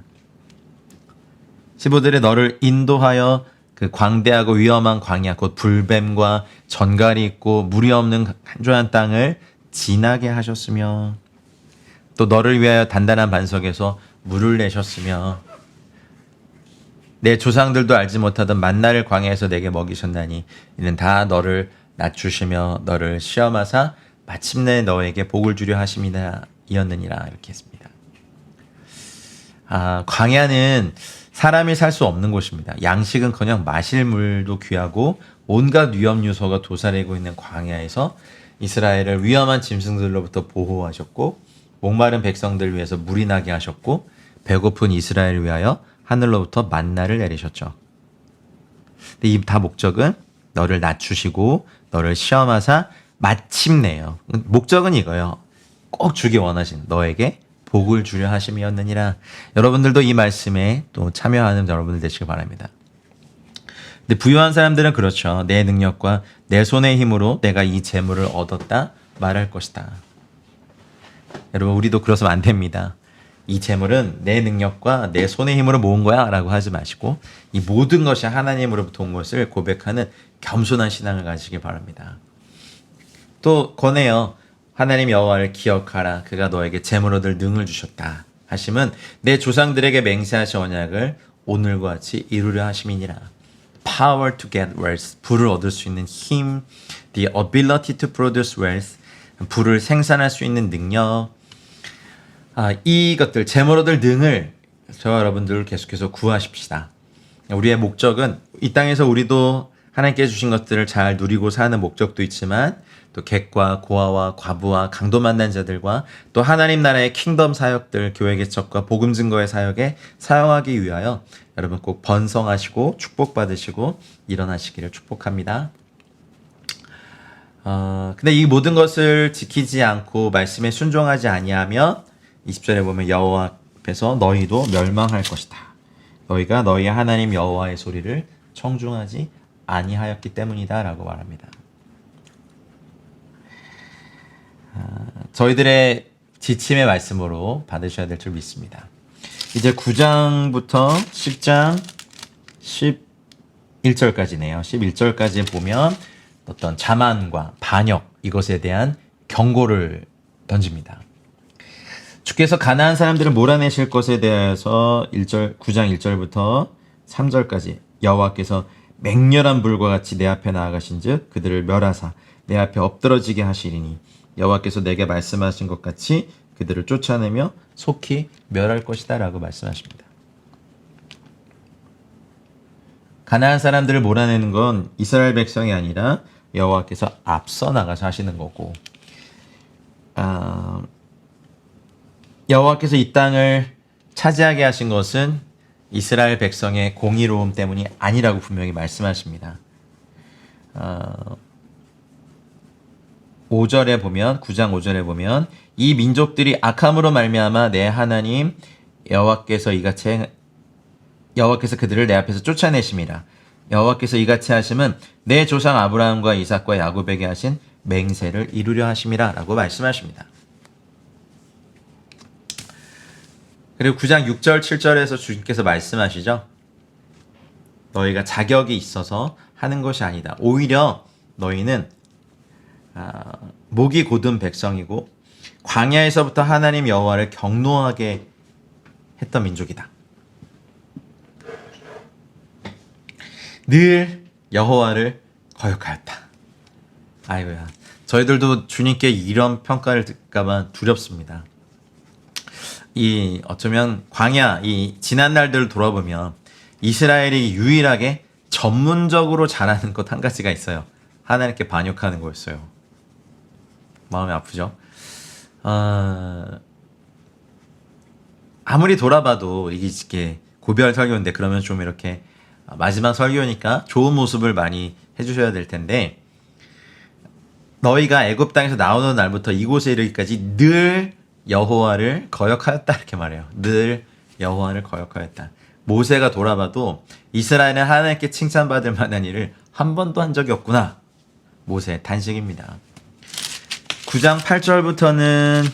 15절에 너를 인도하여 그 광대하고 위험한 광야 곧 불뱀과 전갈이 있고 물이 없는 간조한 땅을 지나게 하셨으며 또 너를 위하여 단단한 반석에서 물을 내셨으며 내 조상들도 알지 못하던 만나를 광야에서 내게 먹이셨나니 이는 다 너를 낮추시며 너를 시험하사 마침내 너에게 복을 주려 하심이다 이었느니라 이렇게 했습니다. 광야는 사람이 살 수 없는 곳입니다. 양식은커녕 마실 물도 귀하고 온갖 위험 요소가 도사리고 있는 광야에서 이스라엘을 위험한 짐승들로부터 보호하셨고 목마른 백성들 위해서 물이 나게 하셨고 배고픈 이스라엘을 위하여 하늘로부터 만나를 내리셨죠. 근데 이 다 목적은 너를 낮추시고 너를 시험하사 마침내요. 목적은 이거예요. 꼭 주기 원하신 너에게 복을 주려 하심이었느니라. 여러분들도 이 말씀에 또 참여하는 여러분들 되시길 바랍니다. 근데 부유한 사람들은 그렇죠. 내 능력과 내 손의 힘으로 내가 이 재물을 얻었다 말할 것이다. 여러분 우리도 그러서는 안 됩니다. 이 재물은 내 능력과 내 손의 힘으로 모은 거야 라고 하지 마시고 이 모든 것이 하나님으로부터 온 것을 고백하는 겸손한 신앙을 가지시길 바랍니다. 또 권해요. 하나님 여호와를 기억하라. 그가 너에게 재물 얻을 능을 주셨다. 하심은 내 조상들에게 맹세하신 언약을 오늘과 같이 이루려 하심이니라. Power to get wealth. 부를 얻을 수 있는 힘. The ability to produce wealth. 부를 생산할 수 있는 능력. 이것들 재물 얻을 능을 저와 여러분들 계속해서 구하십시다. 우리의 목적은 이 땅에서 우리도 하나님께 주신 것들을 잘 누리고 사는 목적도 있지만 또 객과 고아와 과부와 강도 만난 자들과 또 하나님 나라의 킹덤 사역들, 교회 개척과 복음 증거의 사역에 사용하기 위하여 여러분 꼭 번성하시고 축복받으시고 일어나시기를 축복합니다. 근데 이 모든 것을 지키지 않고 말씀에 순종하지 아니하면 20절에 보면 여호와 앞에서 너희도 멸망할 것이다. 너희가 너희 하나님 여호와의 소리를 청중하지 아니하였기 때문이다 라고 말합니다. 저희들의 지침의 말씀으로 받으셔야 될 줄 믿습니다. 이제 9장부터 10장 11절까지네요. 11절까지 보면 어떤 자만과 반역 이것에 대한 경고를 던집니다. 주께서 가나안 사람들을 몰아내실 것에 대해서 9장 1절부터 3절까지 여호와께서 맹렬한 불과 같이 내 앞에 나아가신즉 그들을 멸하사 내 앞에 엎드러지게 하시리니 여호와께서 내게 말씀하신 것 같이 그들을 쫓아내며 속히 멸할 것이다 라고 말씀하십니다. 가나안 사람들을 몰아내는 건 이스라엘 백성이 아니라 여호와께서 앞서 나가서 하시는 거고 여호와께서 이 땅을 차지하게 하신 것은 이스라엘 백성의 공의로움 때문이 아니라고 분명히 말씀하십니다. 5절에 보면 9장 5절에 보면 이 민족들이 악함으로 말미암아 내 하나님 여호와께서 그들을 내 앞에서 쫓아내심이라. 여호와께서 이같이 하심은 내 조상 아브라함과 이삭과 야곱에게 하신 맹세를 이루려 하심이라 라고 말씀하십니다. 그리고 9장 6절 7절에서 주님께서 말씀하시죠. 너희가 자격이 있어서 하는 것이 아니다. 오히려 너희는 목이 곧은 백성이고 광야에서부터 하나님 여호와를 경노하게 했던 민족이다. 늘 여호와를 거역하였다. 아이고야. 저희들도 주님께 이런 평가를 듣까봐 두렵습니다. 어쩌면 광야, 지난 날들을 돌아보면 이스라엘이 유일하게 전문적으로 잘하는 것 한 가지가 있어요. 하나님께 반역하는 거였어요. 마음이 아프죠? 아무리 돌아봐도 이게 고별 설교인데 그러면 좀 이렇게 마지막 설교니까 좋은 모습을 많이 해주셔야 될 텐데 너희가 애굽 땅에서 나오는 날부터 이곳에 이르기까지 늘 여호와를 거역하였다 이렇게 말해요. 늘 여호와를 거역하였다. 모세가 돌아봐도 이스라엘은 하나님께 칭찬받을 만한 일을 한 번도 한 적이 없구나. 모세 단식입니다. 9장 8절부터는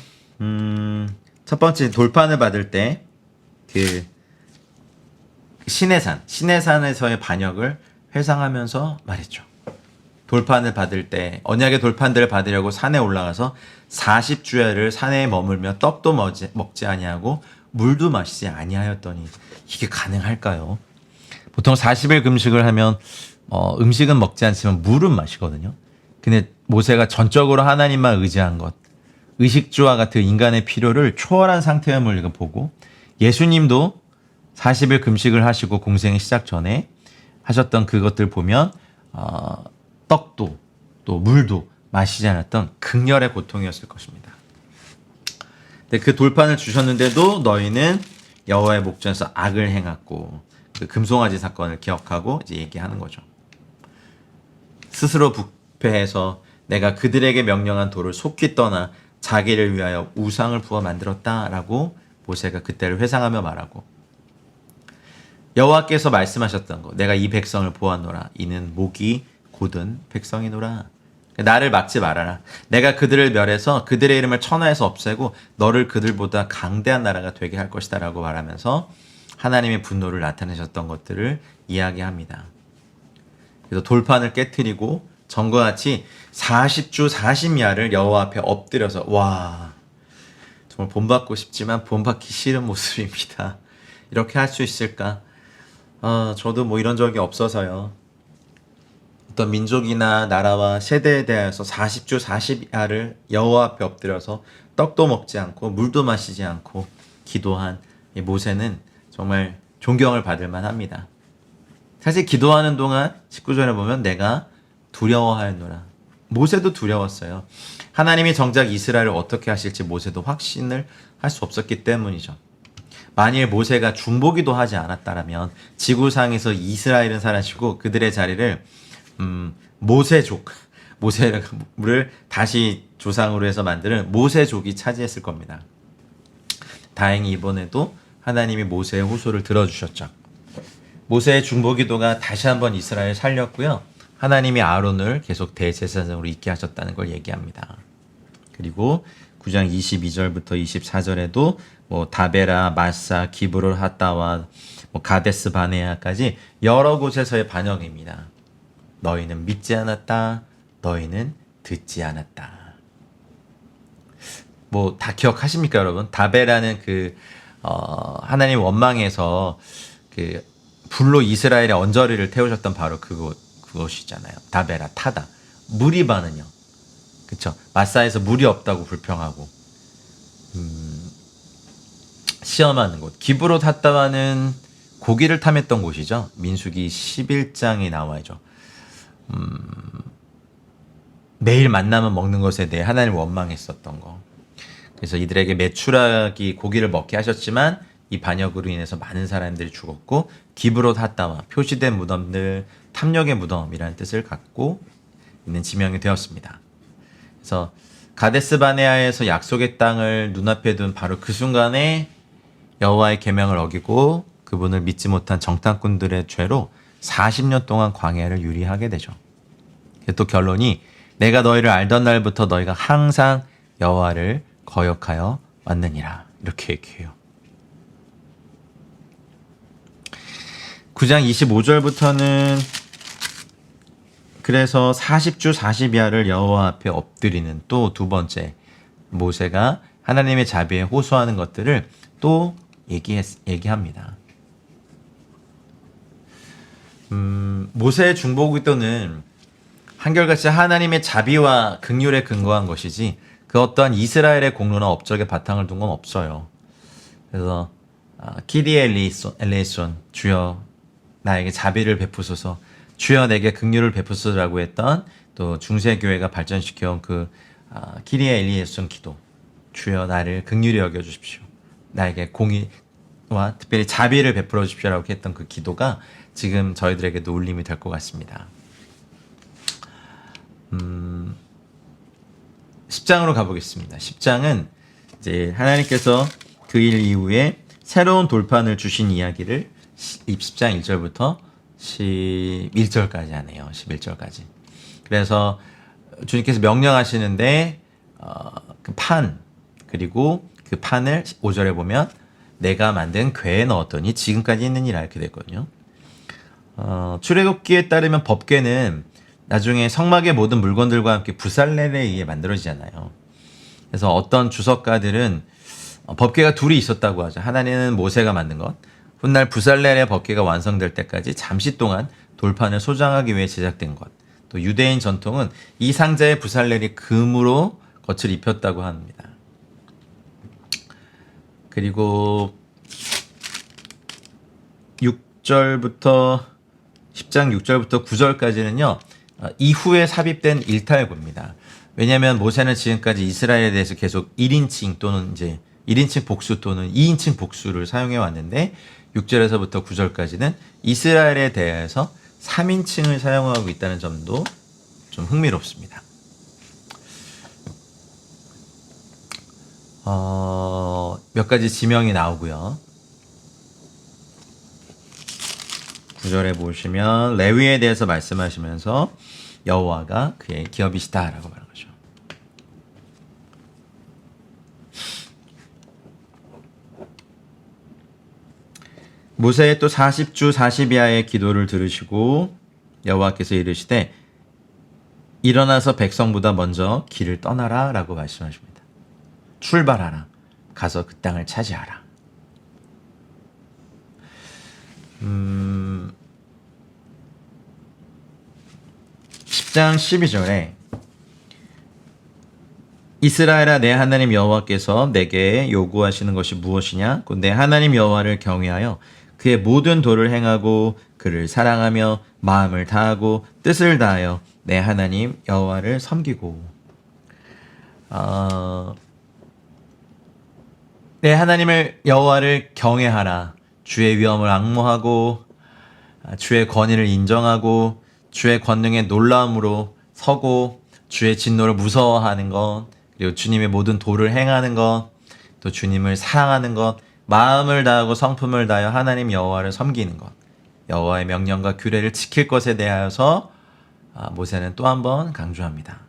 첫 번째 돌판을 받을 때 그 시내산에서의 반역을 회상하면서 말했죠. 돌판을 받을 때 언약의 돌판들을 받으려고 산에 올라가서 40주야를 산에 머물며 떡도 먹지 아니하고 물도 마시지 아니하였더니 이게 가능할까요? 보통 40일 금식을 하면 음식은 먹지 않지만 물은 마시거든요. 근데 모세가 전적으로 하나님만 의지한 것, 의식주와 같은 인간의 필요를 초월한 상태임을 보고 예수님도 40일 금식을 하시고 공생의 시작 전에 하셨던 그것들 보면 떡도 또 물도 마시지 않았던 극렬의 고통이었을 것입니다. 근데 그 돌판을 주셨는데도 너희는 여호와의 목전에서 악을 행했고 그 금송아지 사건을 기억하고 이제 얘기하는 거죠. 스스로 부패해서 내가 그들에게 명령한 돌을 속히 떠나 자기를 위하여 우상을 부어 만들었다라고 모세가 그때를 회상하며 말하고 여호와께서 말씀하셨던 거 내가 이 백성을 보았노라 이는 목이 곧은 백성이노라 나를 막지 말아라 내가 그들을 멸해서 그들의 이름을 천하에서 없애고 너를 그들보다 강대한 나라가 되게 할 것이다 라고 말하면서 하나님의 분노를 나타내셨던 것들을 이야기합니다. 그래서 돌판을 깨트리고 전과 같이 40주 40야를 여호와 앞에 엎드려서 와 정말 본받고 싶지만 본받기 싫은 모습입니다. 이렇게 할 수 있을까? 저도 뭐 이런 적이 없어서요. 어떤 민족이나 나라와 세대에 대해서 40주 40야를 여호와 앞에 엎드려서 떡도 먹지 않고 물도 마시지 않고 기도한 이 모세는 정말 존경을 받을 만합니다. 사실 기도하는 동안 19절에 보면 내가 두려워하였노라. 모세도 두려웠어요. 하나님이 정작 이스라엘을 어떻게 하실지 모세도 확신을 할 수 없었기 때문이죠. 만일 모세가 중보기도 하지 않았다면 지구상에서 이스라엘은 사라지고 그들의 자리를 모세를 다시 조상으로 해서 만드는 모세족이 차지했을 겁니다. 다행히 이번에도 하나님이 모세의 호소를 들어주셨죠. 모세의 중보기도가 다시 한번 이스라엘을 살렸고요. 하나님이 아론을 계속 대제사장으로 있게 하셨다는 걸 얘기합니다. 그리고 9장 22절부터 24절에도 뭐 다베라, 마사, 기브롤 하따와 가데스 바네아까지 여러 곳에서의 반역입니다. 너희는 믿지 않았다. 너희는 듣지 않았다. 뭐 다 기억하십니까, 여러분? 다베라는 하나님 원망에서 그 불로 이스라엘의 언저리를 태우셨던 바로 그것이잖아요. 다베라, 타다. 무리바는요. 그쵸? 마사에서 물이 없다고 불평하고 시험하는 곳. 기브롯 하따와는 고기를 탐했던 곳이죠. 민수기 11장에 나와야죠. 매일 만나면 먹는 것에 대해 하나님을 원망했었던 거. 그래서 이들에게 메추라기 고기를 먹게 하셨지만 이 반역으로 인해서 많은 사람들이 죽었고 기브롯 하따와 표시된 무덤들 탐욕의 무덤이라는 뜻을 갖고 있는 지명이 되었습니다. 그래서 가데스 바네아에서 약속의 땅을 눈앞에 둔 바로 그 순간에 여호와의 계명을 어기고 그분을 믿지 못한 정탐꾼들의 죄로 40년 동안 광야를 유리하게 되죠. 또 결론이 내가 너희를 알던 날부터 너희가 항상 여호와를 거역하여 왔느니라 이렇게 얘기해요. 9장 25절부터는 그래서 40주 40야를 여호와 앞에 엎드리는 또 두 번째 모세가 하나님의 자비에 호소하는 것들을 또 얘기합니다. 모세의 중보기도는 한결같이 하나님의 자비와 긍휼에 근거한 것이지 그 어떠한 이스라엘의 공로나 업적의 바탕을 둔 건 없어요. 그래서 키리에 엘레이손 주여 나에게 자비를 베푸소서 주여 내게 긍휼을 베푸소서라고 했던 또 중세교회가 발전시켜온 키리에 엘리에손 기도 주여 나를 긍휼히 여겨주십시오. 나에게 공의와 특별히 자비를 베풀어 주십시오라고 했던 그 기도가 지금 저희들에게도 울림이 될 것 같습니다. 10장으로 가보겠습니다. 10장은 이제 하나님께서 그 일 이후에 새로운 돌판을 주신 이야기를 10장 1절부터 11절까지 하네요. 11절까지. 그래서 주님께서 명령하시는데 그 판 그리고 그 판을 5절에 보면 내가 만든 궤에 넣었더니 지금까지 있느니라 이렇게 됐거든요. 출애굽기에 따르면 법궤는 나중에 성막의 모든 물건들과 함께 부살렐에 의해 만들어지잖아요. 그래서 어떤 주석가들은 법궤가 둘이 있었다고 하죠. 하나는 모세가 만든 것, 훗날 부살렐의 법궤가 완성될 때까지 잠시 동안 돌판을 소장하기 위해 제작된 것. 또 유대인 전통은 이 상자에 부살렐이 금으로 겉을 입혔다고 합니다. 그리고 10장 6절부터 9절까지는요. 이후에 삽입된 일탈구입니다. 왜냐하면 모세는 지금까지 이스라엘에 대해서 계속 1인칭 또는 이제 1인칭 복수 또는 2인칭 복수를 사용해 왔는데 6절에서부터 9절까지는 이스라엘에 대해서 3인칭을 사용하고 있다는 점도 좀 흥미롭습니다. 몇 가지 지명이 나오고요. 9절에 보시면 레위에 대해서 말씀하시면서 여호와가 그의 기업이시다라고 말하는 거죠. 모세의 또 40주 40야의 기도를 들으시고 여호와께서 이르시되 일어나서 백성보다 먼저 길을 떠나라 라고 말씀하십니다. 출발하라. 가서 그 땅을 차지하라. 10장 12절에 이스라엘아 내 하나님 여호와께서 내게 요구하시는 것이 무엇이냐? 곧 내 하나님 여호와를 경외하여 그의 모든 도를 행하고 그를 사랑하며 마음을 다하고 뜻을 다하여 내 하나님 여호와를 섬기고 내 하나님을 여호와를 경외하라. 주의 위엄을 앙모하고 주의 권위를 인정하고 주의 권능의 놀라움으로 서고 주의 진노를 무서워하는 것 그리고 주님의 모든 도를 행하는 것 또 주님을 사랑하는 것 마음을 다하고 성품을 다하여 하나님 여호와를 섬기는 것 여호와의 명령과 규례를 지킬 것에 대하여서 모세는 또 한 번 강조합니다.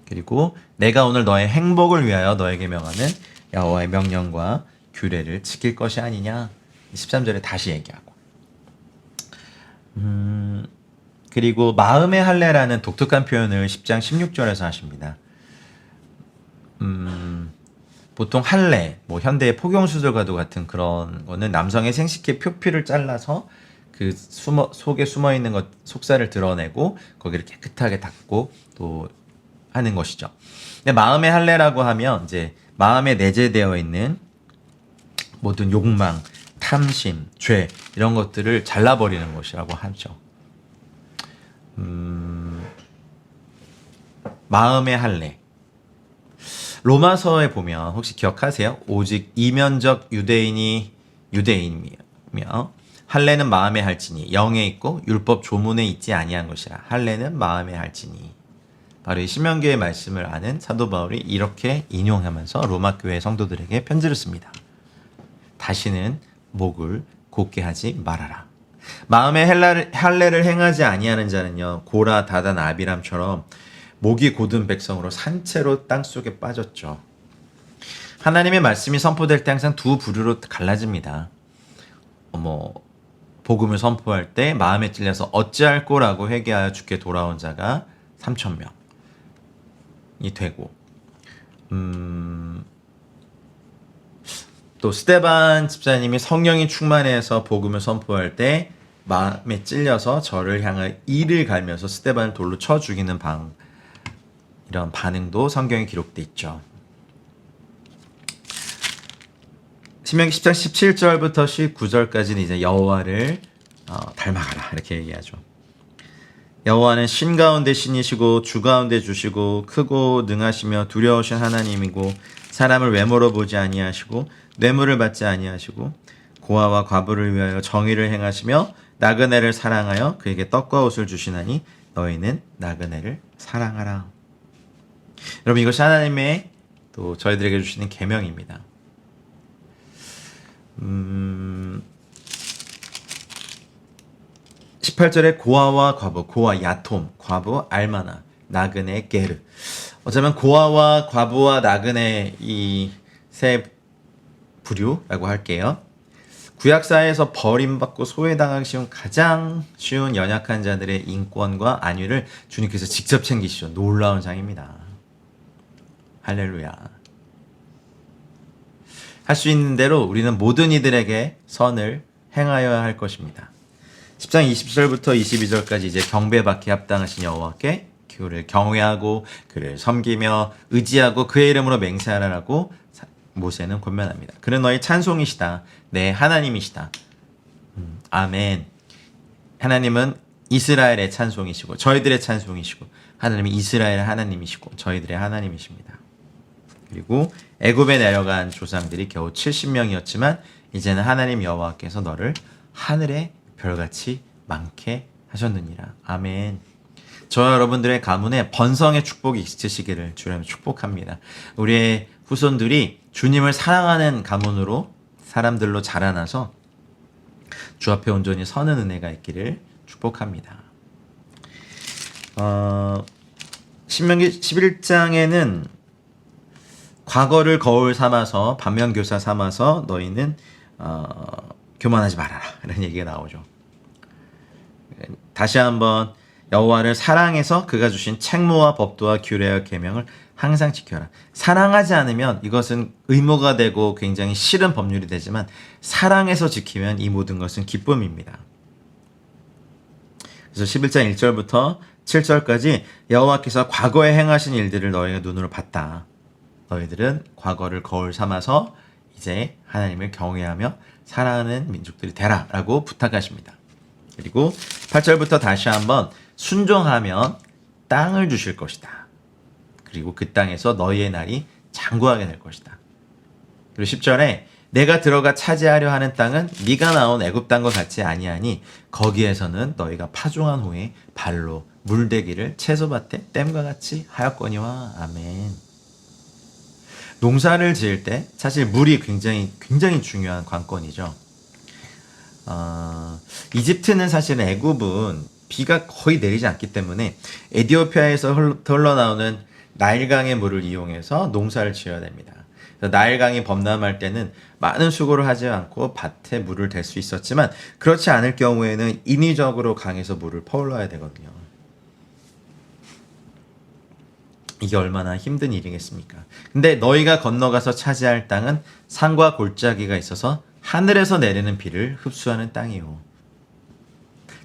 그리고 내가 오늘 너의 행복을 위하여 너에게 명하는 여호와의 명령과 규례를 지킬 것이 아니냐 13절에 다시 얘기하고 그리고 마음의 할례라는 독특한 표현을 10장 16절에서 하십니다. 보통 할례, 뭐 현대의 포경수술과도 같은 그런 거는 남성의 생식기 표피를 잘라서 그 속에 숨어 있는 것 속살을 드러내고 거기를 깨끗하게 닦고 또 하는 것이죠. 근데 마음의 할례라고 하면 이제 마음에 내재되어 있는 모든 욕망, 탐심, 죄 이런 것들을 잘라버리는 것이라고 하죠. 마음의 할례. 로마서에 보면 혹시 기억하세요? 오직 이면적 유대인이며 할례는 마음에 할지니 영에 있고 율법 조문에 있지 아니한 것이라. 할례는 마음에 할지니. 바로 이 신명기의 말씀을 아는 사도 바울이 이렇게 인용하면서 로마 교회 성도들에게 편지를 씁니다. 다시는 목을 곧게 하지 말아라. 마음의 할례를 행하지 아니하는 자는요 고라 다단 아비람처럼 목이 곧은 백성으로 산채로 땅속에 빠졌죠. 하나님의 말씀이 선포될 때 항상 두 부류로 갈라집니다. 복음을 선포할 때 마음에 찔려서 어찌할꼬라고 회개하여 주께 돌아온 자가 3,000명이 되고 또 스데반 집사님이 성령이 충만해서 복음을 선포할 때 마음에 찔려서 저를 향하여 이를 갈면서 스데반을 돌로 쳐 죽이는 이런 반응도 성경에 기록돼 있죠. 신명기 10장 17절부터 19절까지는 이제 여호와를 닮아가라 이렇게 얘기하죠. 여호와는 신 가운데 신이시고 주 가운데 주시고 크고 능하시며 두려우신 하나님이고 사람을 외모로 보지 아니하시고 뇌물을 받지 아니하시고 고아와 과부를 위하여 정의를 행하시며 나그네를 사랑하여 그에게 떡과 옷을 주시나니 너희는 나그네를 사랑하라. 여러분 이것이 하나님의 또 저희들에게 주시는 계명입니다. 18절에 고아와 과부, 고아 야톰, 과부 알마나, 나그네 게르. 어쩌면 고아와 과부와 나그네 이 세 부류라고 할게요. 구약사회에서 버림받고 소외당하기 쉬운 가장 쉬운 연약한 자들의 인권과 안위를 주님께서 직접 챙기시죠. 놀라운 장입니다. 할렐루야. 할 수 있는 대로 우리는 모든 이들에게 선을 행하여야 할 것입니다. 10장 20절부터 22절까지 이제 경배받기 합당하신 여호와께 그를 경외하고 그를 섬기며 의지하고 그의 이름으로 맹세하라라고 모세는 권면합니다. 그는 너희 찬송이시다. 내 하나님이시다. 아멘. 하나님은 이스라엘의 찬송이시고 저희들의 찬송이시고 하나님은 이스라엘의 하나님이시고 저희들의 하나님이십니다. 그리고 애굽에 내려간 조상들이 겨우 70명이었지만 이제는 하나님 여호와께서 너를 하늘의 별같이 많게 하셨느니라. 아멘. 저와 여러분들의 가문에 번성의 축복이 있으시기를 주님 축복합니다. 우리의 후손들이 주님을 사랑하는 가문으로 사람들로 자라나서 주 앞에 온전히 서는 은혜가 있기를 축복합니다. 신명기 11장에는 과거를 거울 삼아서 반면교사 삼아서 너희는 교만하지 말아라 이런 얘기가 나오죠. 다시 한번 여호와를 사랑해서 그가 주신 책무와 법도와 규례와 계명을 항상 지켜라. 사랑하지 않으면 이것은 의무가 되고 굉장히 싫은 법률이 되지만 사랑해서 지키면 이 모든 것은 기쁨입니다. 그래서 11장 1절부터 7절까지 여호와께서 과거에 행하신 일들을 너희가 눈으로 봤다. 너희들은 과거를 거울 삼아서 이제 하나님을 경외하며 사랑하는 민족들이 되라 라고 부탁하십니다. 그리고 8절부터 다시 한번 순종하면 땅을 주실 것이다. 그리고 그 땅에서 너희의 날이 장구하게 될 것이다. 그리고 10절에 내가 들어가 차지하려 하는 땅은 네가 나온 애굽 땅과 같이 아니하니 거기에서는 너희가 파종한 후에 발로 물대기를 채소밭에 댐과 같이 하였거니와. 아멘. 농사를 지을 때 사실 물이 굉장히 중요한 관건이죠. 이집트는 사실은 애굽은 비가 거의 내리지 않기 때문에 에티오피아에서 흘러나오는 나일강의 물을 이용해서 농사를 지어야 됩니다. 나일강이 범람할 때는 많은 수고를 하지 않고 밭에 물을 댈 수 있었지만 그렇지 않을 경우에는 인위적으로 강에서 물을 퍼올려야 되거든요. 이게 얼마나 힘든 일이겠습니까? 근데 너희가 건너가서 차지할 땅은 산과 골짜기가 있어서 하늘에서 내리는 비를 흡수하는 땅이요.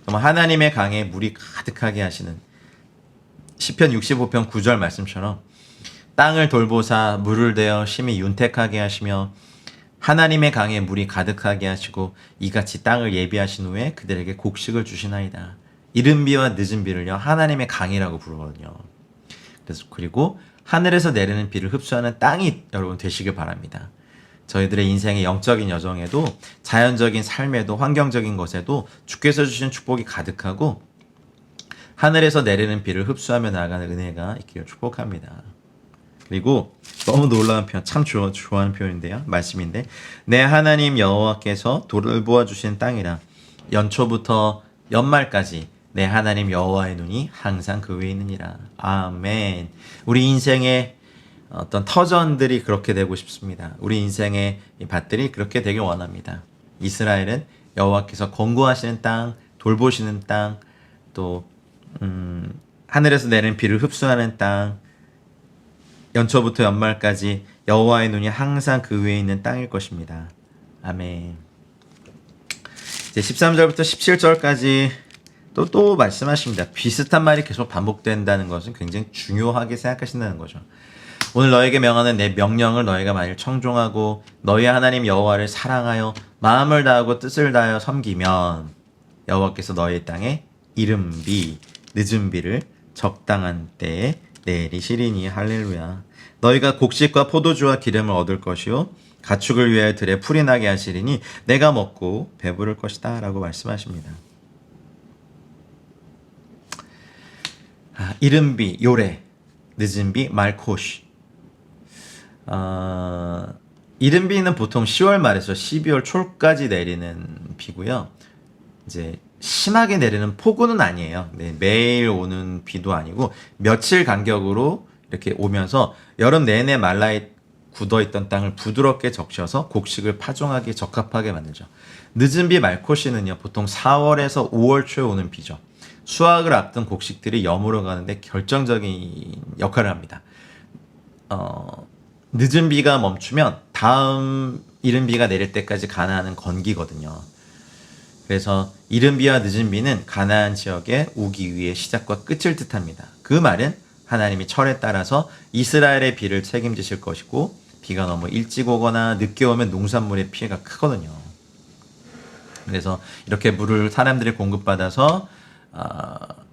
정말 하나님의 강에 물이 가득하게 하시는 시편 65편 9절 말씀처럼 땅을 돌보사 물을 대어 심히 윤택하게 하시며 하나님의 강에 물이 가득하게 하시고 이같이 땅을 예비하신 후에 그들에게 곡식을 주시나이다. 이른 비와 늦은 비를요 하나님의 강이라고 부르거든요. 그래서 그리고 하늘에서 내리는 비를 흡수하는 땅이 여러분 되시길 바랍니다. 저희들의 인생의 영적인 여정에도 자연적인 삶에도 환경적인 것에도 주께서 주신 축복이 가득하고 하늘에서 내리는 비를 흡수하며 나아가는 은혜가 있기를 축복합니다. 그리고 너무 놀라운 표현, 참 좋아하는 표현인데요. 말씀인데 내 하나님 여호와께서 돌보아 주신 땅이라 연초부터 연말까지 내 하나님 여호와의 눈이 항상 그 위에 있느니라. 아멘. 우리 인생의 어떤 터전들이 그렇게 되고 싶습니다. 우리 인생의 이 밭들이 그렇게 되길 원합니다. 이스라엘은 여호와께서 권고하시는 땅, 돌보시는 땅, 또 하늘에서 내리는 비를 흡수하는 땅, 연초부터 연말까지 여호와의 눈이 항상 그 위에 있는 땅일 것입니다. 아멘. 이제 13절부터 17절까지 또 말씀하십니다. 비슷한 말이 계속 반복된다는 것은 굉장히 중요하게 생각하신다는 거죠. 오늘 너에게 명하는 내 명령을 너희가 만일 청종하고 너희 하나님 여호와를 사랑하여 마음을 다하고 뜻을 다하여 섬기면 여호와께서 너희 땅에 이른 비, 늦은 비를 적당한 때에 내리시리니. 할렐루야. 너희가 곡식과 포도주와 기름을 얻을 것이요 가축을 위하여 들에 풀이 나게 하시리니 내가 먹고 배부를 것이다 라고 말씀하십니다. 이른 비, 요레, 늦은 비, 말코시. 이른 비는 보통 10월 말에서 12월 초까지 내리는 비고요. 이제 심하게 내리는 폭우는 아니에요. 네, 매일 오는 비도 아니고 며칠 간격으로 이렇게 오면서 여름 내내 굳어있던 땅을 부드럽게 적셔서 곡식을 파종하기에 적합하게 만들죠. 늦은 비 말코시는요, 보통 4월에서 5월 초에 오는 비죠. 수확을 앞둔 곡식들이 여물어 가는데 결정적인 역할을 합니다. 늦은 비가 멈추면 다음 이른 비가 내릴 때까지 가나안은 건기거든요. 그래서 이른 비와 늦은 비는 가나안 지역의 우기 위의 시작과 끝을 뜻합니다. 그 말은 하나님이 철에 따라서 이스라엘의 비를 책임지실 것이고, 비가 너무 일찍 오거나 늦게 오면 농산물의 피해가 크거든요. 그래서 이렇게 물을 사람들이 공급받아서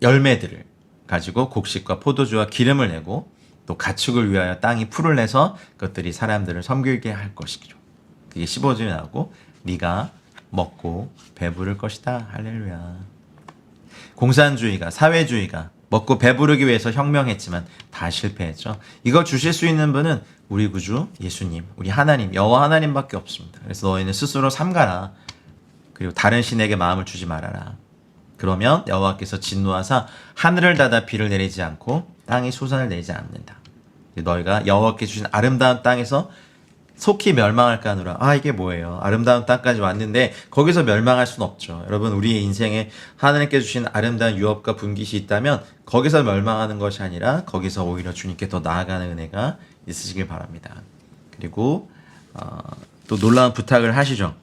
열매들을 가지고 곡식과 포도주와 기름을 내고, 또 가축을 위하여 땅이 풀을 내서 그것들이 사람들을 섬기게 할 것이죠. 그게 15절에 나오고, 네가 먹고 배부를 것이다. 할렐루야. 공산주의가, 사회주의가 먹고 배부르기 위해서 혁명했지만 다 실패했죠. 이걸 주실 수 있는 분은 우리 구주 예수님, 우리 하나님, 여호와 하나님밖에 없습니다. 그래서 너희는 스스로 삼가라. 그리고 다른 신에게 마음을 주지 말아라. 그러면 여호와께서 진노하사 하늘을 닫아 비를 내리지 않고 땅이 소산을 내지 않는다. 너희가 여호와께 주신 아름다운 땅에서 속히 멸망할까 하노라. 이게 뭐예요? 아름다운 땅까지 왔는데 거기서 멸망할 수는 없죠. 여러분, 우리의 인생에 하나님께 주신 아름다운 유업과 분깃이 있다면 거기서 멸망하는 것이 아니라 거기서 오히려 주님께 더 나아가는 은혜가 있으시길 바랍니다. 그리고 또 놀라운 부탁을 하시죠.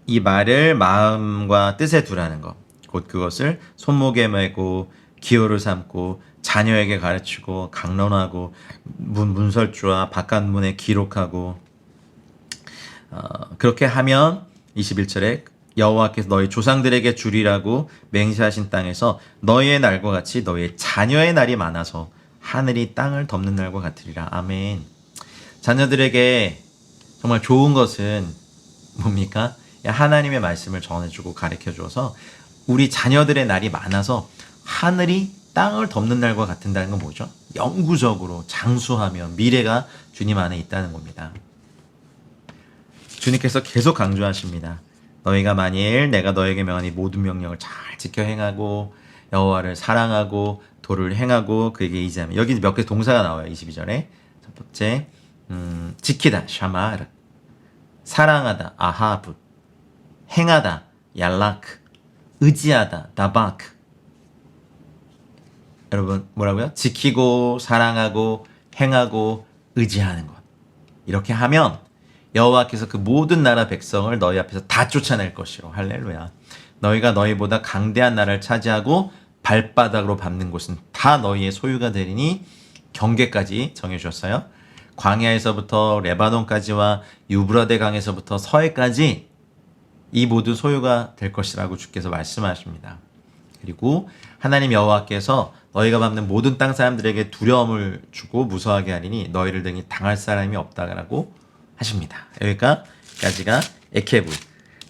이 말을 마음과 뜻에 두라는 것. 곧 그것을 손목에 메고 기호를 삼고 자녀에게 가르치고 강론하고 문설주와 바깥문에 기록하고, 그렇게 하면 21절에 여호와께서 너희 조상들에게 주리라고 맹세하신 땅에서 너희의 날과 같이 너희의 자녀의 날이 많아서 하늘이 땅을 덮는 날과 같으리라. 아멘. 자녀들에게 정말 좋은 것은 뭡니까? 하나님의 말씀을 전해주고 가르쳐줘서 우리 자녀들의 날이 많아서 하늘이 땅을 덮는 날과 같은다는 건 뭐죠? 영구적으로 장수하며 미래가 주님 안에 있다는 겁니다. 주님께서 계속 강조하십니다. 너희가 만일 내가 너에게 명한 이 모든 명령을 잘 지켜 행하고 여호와를 사랑하고 도를 행하고 그에게 의지하면, 여기 몇 개 동사가 나와요. 22절에 첫 번째 지키다 샤마르, 사랑하다 아하브, 행하다 얄라크, 의지하다 다바크. 여러분, 뭐라고요? 지키고 사랑하고 행하고 의지하는 것. 이렇게 하면 여호와께서 그 모든 나라 백성을 너희 앞에서 다 쫓아낼 것이요. 할렐루야. 너희가 너희보다 강대한 나라를 차지하고 발바닥으로 밟는 곳은 다 너희의 소유가 되리니 경계까지 정해주셨어요. 광야에서부터 레바논까지와 유브라데 강에서부터 서해까지 이 모든 소유가 될 것이라고 주께서 말씀하십니다. 그리고 하나님 여호와께서 너희가 밟는 모든 땅 사람들에게 두려움을 주고 무서워하게 하리니 너희를 등이 당할 사람이 없다라고 하십니다. 여기까지가 에케브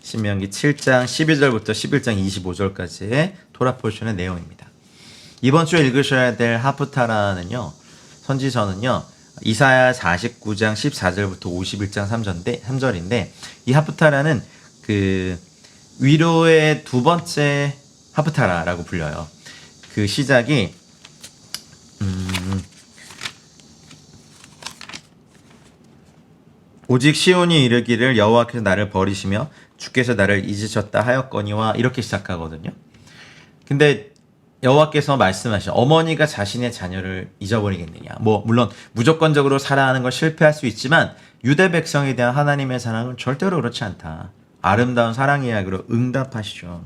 신명기 7장 12절부터 11장 25절까지의 토라 포션의 내용입니다. 이번 주에 읽으셔야 될 하프타라는요, 선지서는요, 이사야 49장 14절부터 51장 3절인데, 이 하프타라는 그 위로의 두 번째 하프타라라고 불려요. 그 시작이 오직 시온이 이르기를 여호와께서 나를 버리시며 주께서 나를 잊으셨다 하였거니와, 이렇게 시작하거든요. 근데 여호와께서 말씀하신, 어머니가 자신의 자녀를 잊어버리겠느냐. 물론 무조건적으로 사랑하는 걸 실패할 수 있지만 유대 백성에 대한 하나님의 사랑은 절대로 그렇지 않다. 아름다운 사랑 이야기로 응답하시죠.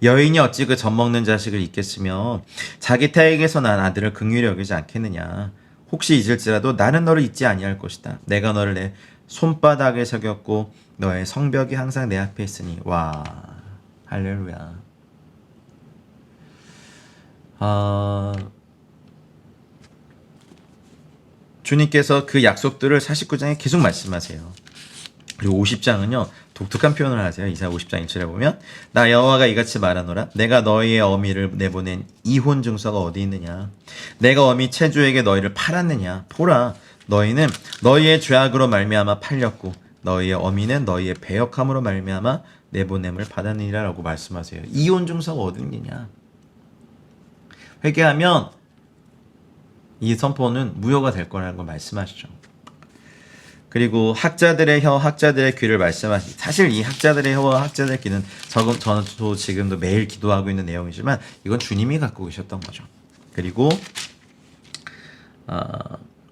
여인이 어찌 그 젖먹는 자식을 잊겠으며 자기 태에게서 난 아들을 긍휼히 여기지 않겠느냐. 혹시 잊을지라도 나는 너를 잊지 아니할 것이다. 내가 너를 내 손바닥에 새겼고 너의 성벽이 항상 내 앞에 있으니. 와, 할렐루야. 주님께서 그 약속들을 49장에 계속 말씀하세요. 그리고 50장은요 독특한 표현을 하세요. 이사야 50장 1절에 보면 나 여호와가 이같이 말하노라. 내가 너희의 어미를 내보낸 이혼 증서가 어디 있느냐. 내가 어미 체주에게 너희를 팔았느냐. 보라, 너희는 너희의 죄악으로 말미암아 팔렸고 너희의 어미는 너희의 배역함으로 말미암아 내보냄을 받았느니라 라고 말씀하세요. 이혼 증서가 어디 있느냐. 회개하면 이 선포는 무효가 될 거라는 걸 말씀하시죠. 그리고 학자들의 혀, 학자들의 귀를 말씀하시. 사실 이 학자들의 혀와 학자들의 귀는 저는 지금도 매일 기도하고 있는 내용이지만 이건 주님이 갖고 계셨던 거죠. 그리고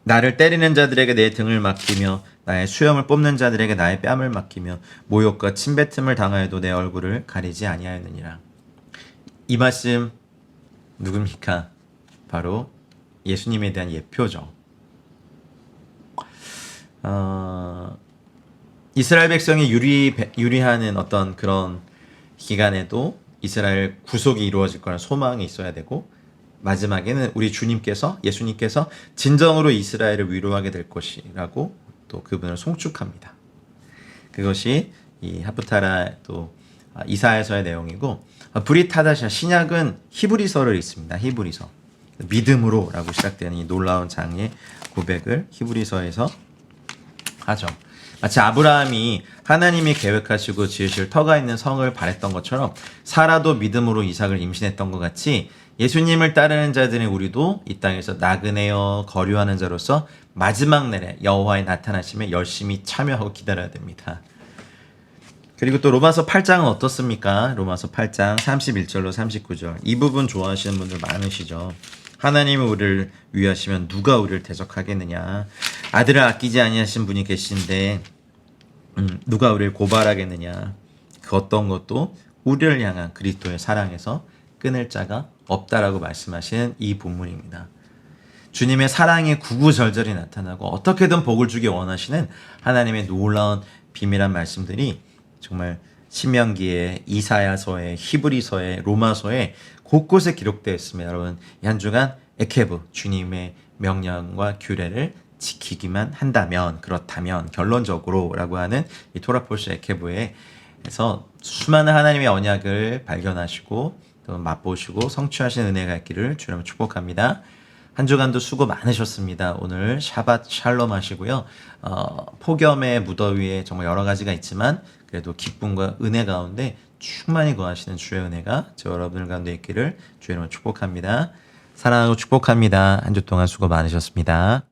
나를 때리는 자들에게 내 등을 맡기며 나의 수염을 뽑는 자들에게 나의 뺨을 맡기며 모욕과 침뱉음을 당하여도 내 얼굴을 가리지 아니하였느니라. 이 말씀 누굽니까? 바로 예수님에 대한 예표죠. 이스라엘 백성이 유리하는 어떤 그런 기간에도 이스라엘 구속이 이루어질 거라는 소망이 있어야 되고, 마지막에는 우리 예수님께서 진정으로 이스라엘을 위로하게 될 것이라고 또 그분을 송축합니다. 그것이 이 하프타라 또 이사야서의 내용이고, 브릿하다샤 신약은 히브리서를 읽습니다. 히브리서 믿음으로라고 시작되는 이 놀라운 장의 고백을 히브리서에서 하죠. 마치 아브라함이 하나님이 계획하시고 지으실 터가 있는 성을 바랬던 것처럼 사라도 믿음으로 이삭을 임신했던 것 같이 예수님을 따르는 자들인 우리도 이 땅에서 나그네여 거류하는 자로서 마지막 날에 여호와의 나타나심에 열심히 참여하고 기다려야 됩니다. 그리고 또 로마서 8장은 어떻습니까? 로마서 8장 31절로 39절. 이 부분 좋아하시는 분들 많으시죠. 하나님이 우리를 위하시면 누가 우리를 대적하겠느냐. 아들을 아끼지 아니하신 분이 계신데 누가 우리를 고발하겠느냐. 그 어떤 것도 우리를 향한 그리스도의 사랑에서 끊을 자가 없다라고 말씀하시는 이 본문입니다. 주님의 사랑이 구구절절히 나타나고 어떻게든 복을 주기 원하시는 하나님의 놀라운 비밀한 말씀들이 정말 신명기에, 이사야서에, 히브리서에, 로마서에 곳곳에 기록되어 있습니다. 여러분, 이 한 주간 에케브, 주님의 명령과 규례를 지키기만 한다면, 그렇다면, 결론적으로 라고 하는 이 토라폴스 에케브에서 수많은 하나님의 언약을 발견하시고 또 맛보시고 성취하신 은혜가 있기를 주님을 축복합니다. 한 주간도 수고 많으셨습니다. 오늘 샤밧 샬롬 하시고요. 폭염의 무더위에 정말 여러 가지가 있지만 그래도 기쁨과 은혜 가운데 충만히 거하시는 주의 은혜가 저 여러분들 가운데 있기를 주의 이름으로 축복합니다. 사랑하고 축복합니다. 한 주 동안 수고 많으셨습니다.